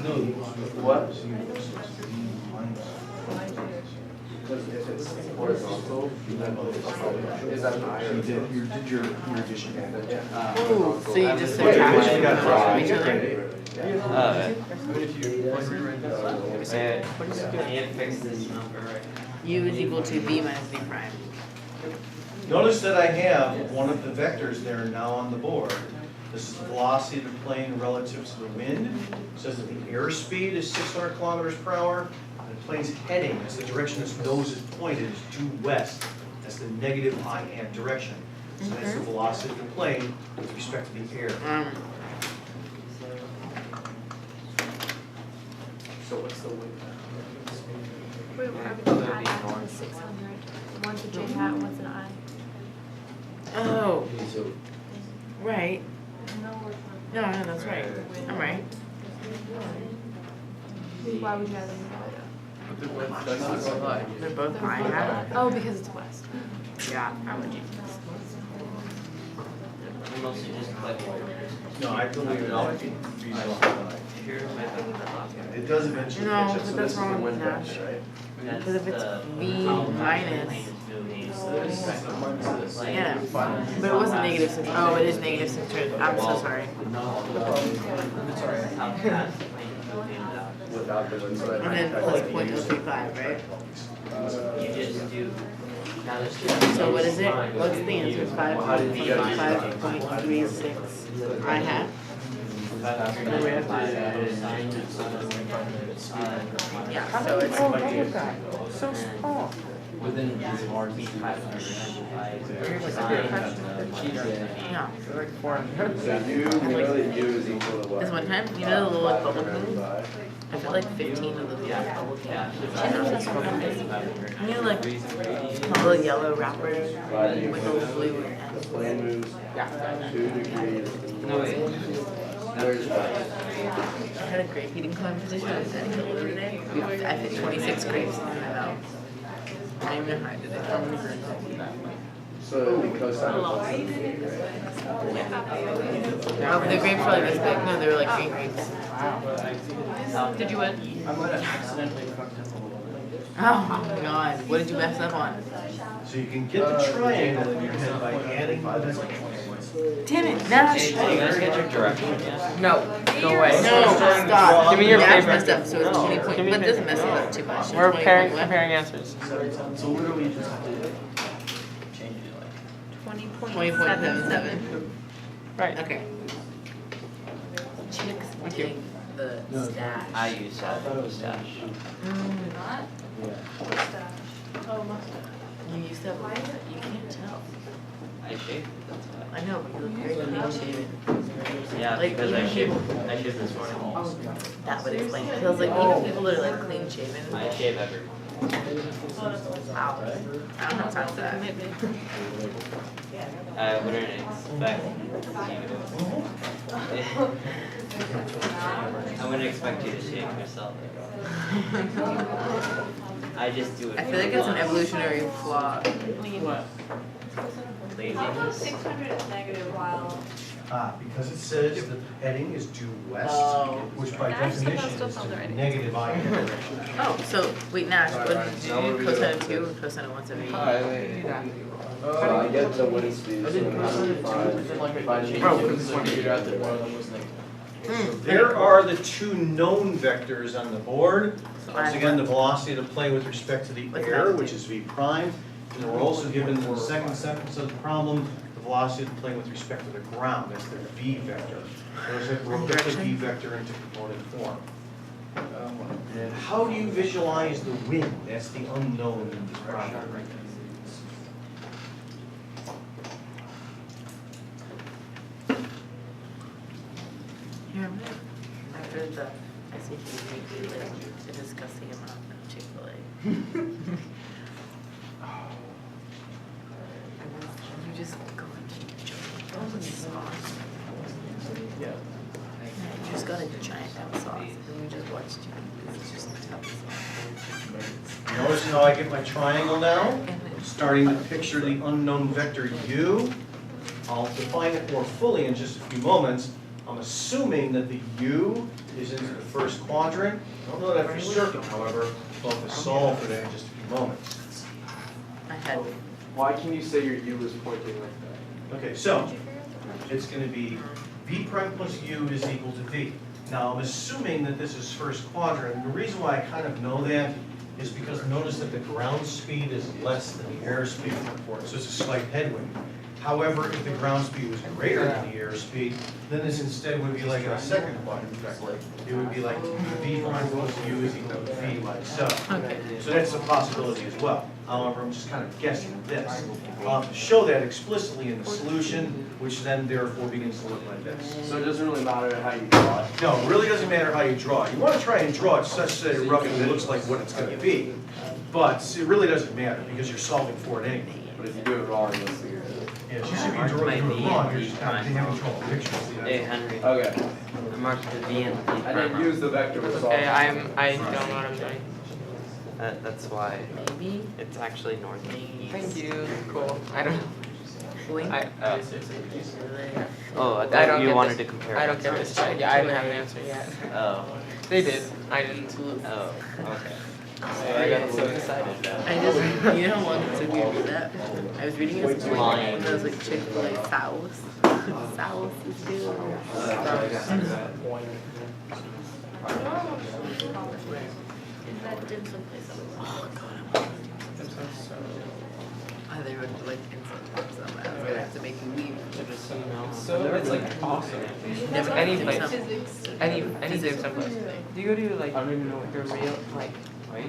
No. What? Because if it's horizontal, then is that an I or You did your addition. Ooh, so you just Wait, subtract we got from each other? I need to fix this number right now. U is equal to V minus V prime. Notice that I have one of the vectors there now on the board. This is the velocity of the plane relative to the wind. It says that the airspeed is 600 kilometers per hour. And the plane's heading, that's the direction its nose is pointed, is due west. That's the negative I hat direction. So that's the velocity of the plane with respect to the air. So what's the weight? Wait, we're having an I hat and 600. One's a J hat, one's an I. Oh, right. No, we're No, that's right. I'm right. Why would you have them do They're both I hat. that? Oh, because it's west. Yeah, I would do Mostly just click. No, I believe it all. Here's my It does eventually No, catch up. but that's wrong with that. Because if it's V minus, yeah, but it wasn't negative 600. Oh, it is negative 600. I'm so sorry. Without the one, so that. And then plus 0.035, right? You just do, now there's two. So what is it? What's the answer? 5.36 I hat? Yeah, so it's. Oh, look at that. So small. Within this large piece, 500. Yeah. Like 400. So you really U is equal to what? This one time, you know the little like bubble things? I felt like 15 of those little bubble things. You know, like the little yellow wrappers with those blue ends. Plane moves Yeah. 2 degrees. No, wait. There's I had a grape eating competition at the other day. I fit 26 grapes in my mouth. I don't even know how I did it. so because I'm The grapes were like this big. No, they were like green grapes. Did you win? I might have accidentally fucked up a little bit. Oh my god. What did you mess up on? So you can get the triangle in your head by adding the Damn it, Nash! Hey, you guys get your direction yet? No, go away. No, stop. Give me your Nash paper. messed up, so it's 20 points. Give me But this paper. messes up too much. We're 20 comparing, point what? comparing answers. So literally just have to change it like. 20.77. Right. Okay. Chicks Thank you. take the stash. I use that stash. Not? Oh, mustache. You used to have, you can't tell. I shave, that's why. I know, but you look very clean shaven. Yeah, Like, because I even shave, people- I shave this morning. That would explain it. Feels like even people that are like clean shaven. I shave every morning. Wow. I don't have time for that. I wouldn't expect I wouldn't expect you to shave yourself. I just do it. I feel like it's an evolutionary flaw. What? Lazy. How come 600 is negative while? Because it says the heading is due west, Oh. which by Nash still definition has stuff is on there the anyway. negative I direction. Oh, so wait, Nash, what did you do? Cosine of 2 and cosine of 178. I get the wind speed, so I'm There are the two known vectors on the board. Once again, the velocity of the plane with respect to the air, which is v prime. And we're also given in the second sentence of the problem, the velocity of the plane with respect to the ground. That's the v vector. Those have broken the v vector into component form. And how do you visualize the wind? That's the unknown in this problem. Here, after the SAT, make you like a disgusting amount of Chick-fil-A. You just go and keep jumping with sauce. Yeah. You just got a giant amount of sauce, and you just watch TV. It's just a ton of sauce. Notice how I get my triangle now? And then Starting to picture the unknown vector u. I'll define it more fully in just a few moments. I'm assuming that the u is into the first quadrant. I don't know that for certain, however. We'll have to solve for that in just a few moments. I had Why can you say your U is pointing like that? Okay, so it's going to be v prime plus u is equal to v. Now, I'm assuming that this is first quadrant. The reason why I kind of know that is because notice that the ground speed is less than the airspeed, so it's a slight headwind. However, if the ground speed was greater than the airspeed, then this instead would be like a second quadrant vector. It would be like v prime plus u is equal to v like so. So that's a possibility as well. However, I'm just kind of guessing this. Show that explicitly in the solution, which then therefore begins to look like this. So it doesn't really matter how you draw it. No, it really doesn't matter how you draw it. You want to try and draw it such that it roughly looks like what it's going to be. But it really doesn't matter because you're solving for it anyway. But if you do it wrong, you'll see it. Yeah, it's just if you draw it wrong, you're just kind of having trouble picturing it. Hey, Henry. Okay. I marked the V and the P I didn't use the vector with Okay, solve. I don't know what I'm doing. That's why maybe. it's actually northeast. Thank you. Cool. I don't know. Blink. Oh, I I thought don't you get wanted this. to compare. I don't get this. Yeah, I didn't have an answer yet. Oh. They did. I didn't. Oh, okay. I got so excited. I just, you know how long it took me to read that? I was reading it when I was like Chick-fil-A sauce. Sauce is good. Is that dim sum place on the Oh, God, I'm they would like instant times them. I was gonna have to make you leave. So it's like awesome. Never Any dim place, sum. any dim Physics. sum place. Do you go to like the real like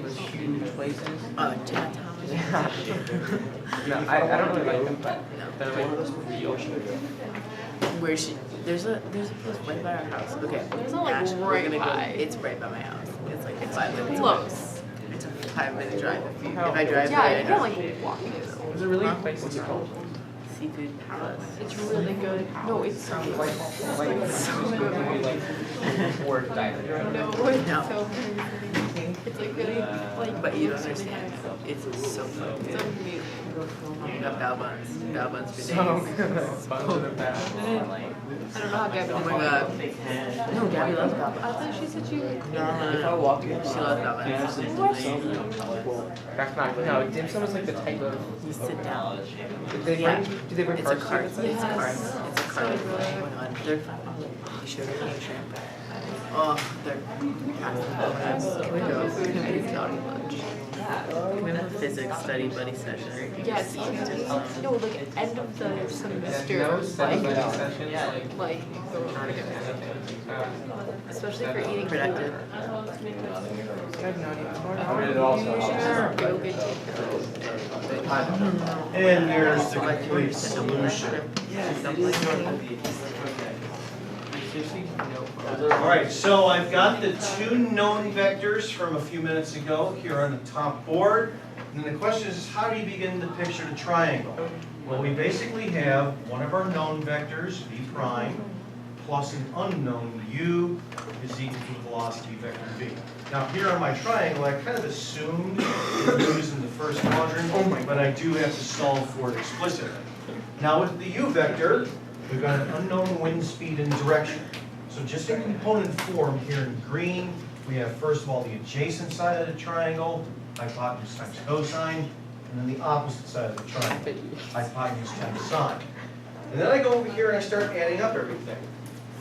those huge places? Jack Thomas. No, I don't really like them, but No. they're like real. Where she there's a place right by our house. Okay. It's not like Nash, we're right gonna go. by. It's right by my house. It's like 5 minutes. Close. It's a 5-minute drive. If I drive Yeah, there, you can like walk it. There's a really good place. What's it called? Seafood Palace. It's really good. No, it's so good. Like so good. word diet. No, No. it's so good. It's like really like. But you don't understand. It's so good. It's amazing. We got bao buns. Bao buns for days. So good. Buns are the best. I don't know how Gabby. Oh my god. No, Gabby loves bao I buns. thought she said she. No. If I walk in, she loves bao buns. That's not, no, dim sum is like the type of. You sit down. Do they bring, do they bring It's a cards? cart. to it? It's a cart. It's a cart. Oh my god. They're fun. You should have eaten shrimp. Oh, they're Can we go? Can we go to lunch? Can we have a physics study buddy session? Yes. Just eat dim sum. No, like end of the semester. No study Like, sessions, like. Especially for eating productive. I have no idea. Go good. And there's the complete solution. All right, so I've got the two known vectors from a few minutes ago here on the top board. And the question is, how do you begin to picture the triangle? Well, we basically have one of our known vectors, v prime, plus an unknown u is equal to the velocity vector v. Now here on my triangle, I kind of assumed the u is in the first quadrant, but I do have to solve for it explicitly. Now with the u vector, we've got an unknown wind speed and direction. So just in component form here in green, we have first of all the adjacent side of the triangle, hypotenuse times cosine, and then the opposite side of the triangle, hypotenuse times sine. And then I go over here and I start adding up everything.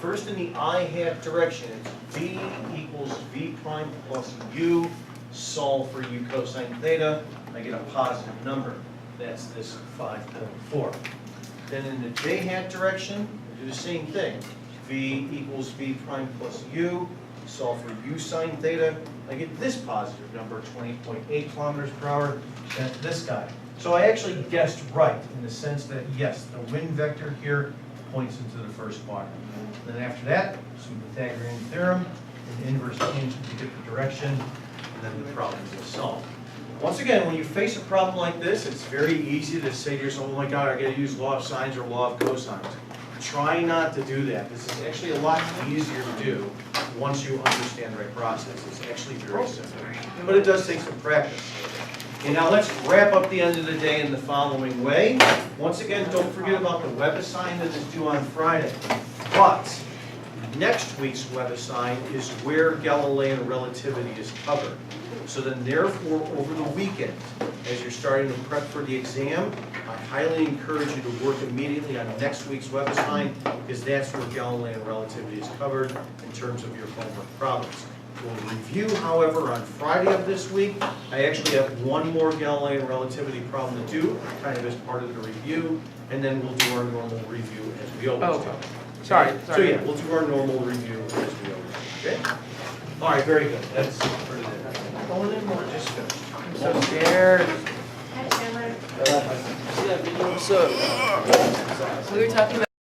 First in the I hat direction, it's v equals v prime plus u, solve for u cosine theta, I get a positive number. That's this 5.4. Then in the j hat direction, I do the same thing. V equals v prime plus u, solve for u sine theta, I get this positive number, 20.8 kilometers per hour. That's this guy. So I actually guessed right in the sense that, yes, the wind vector here points into the first quadrant. Then after that, some Pythagorean theorem, an inverse tangent to get the direction, and then the problem is solved. Once again, when you face a problem like this, it's very easy to say to yourself, oh my God, I gotta use law of sines or law of cosines. Try not to do that. This is actually a lot easier to do once you understand the right process. It's actually very simple. But it does take some practice. Okay, now let's wrap up the end of the day in the following way. Once again, don't forget about the web assignment that is due on Friday. But next week's web assign is where Galilean relativity is covered. So then therefore, over the weekend, as you're starting to prep for the exam, I highly encourage you to work immediately on next week's web assign, because that's where Galilean relativity is covered in terms of your homework problems. We'll review, however, on Friday of this week. I actually have one more Galilean relativity problem to do, kind of as part of the review, and then we'll do our normal review as we always do. Sorry. So yeah, we'll do our normal review as we always do. Okay? All right, very good. That's for today. Going in more, just finished. I'm so scared. We were talking about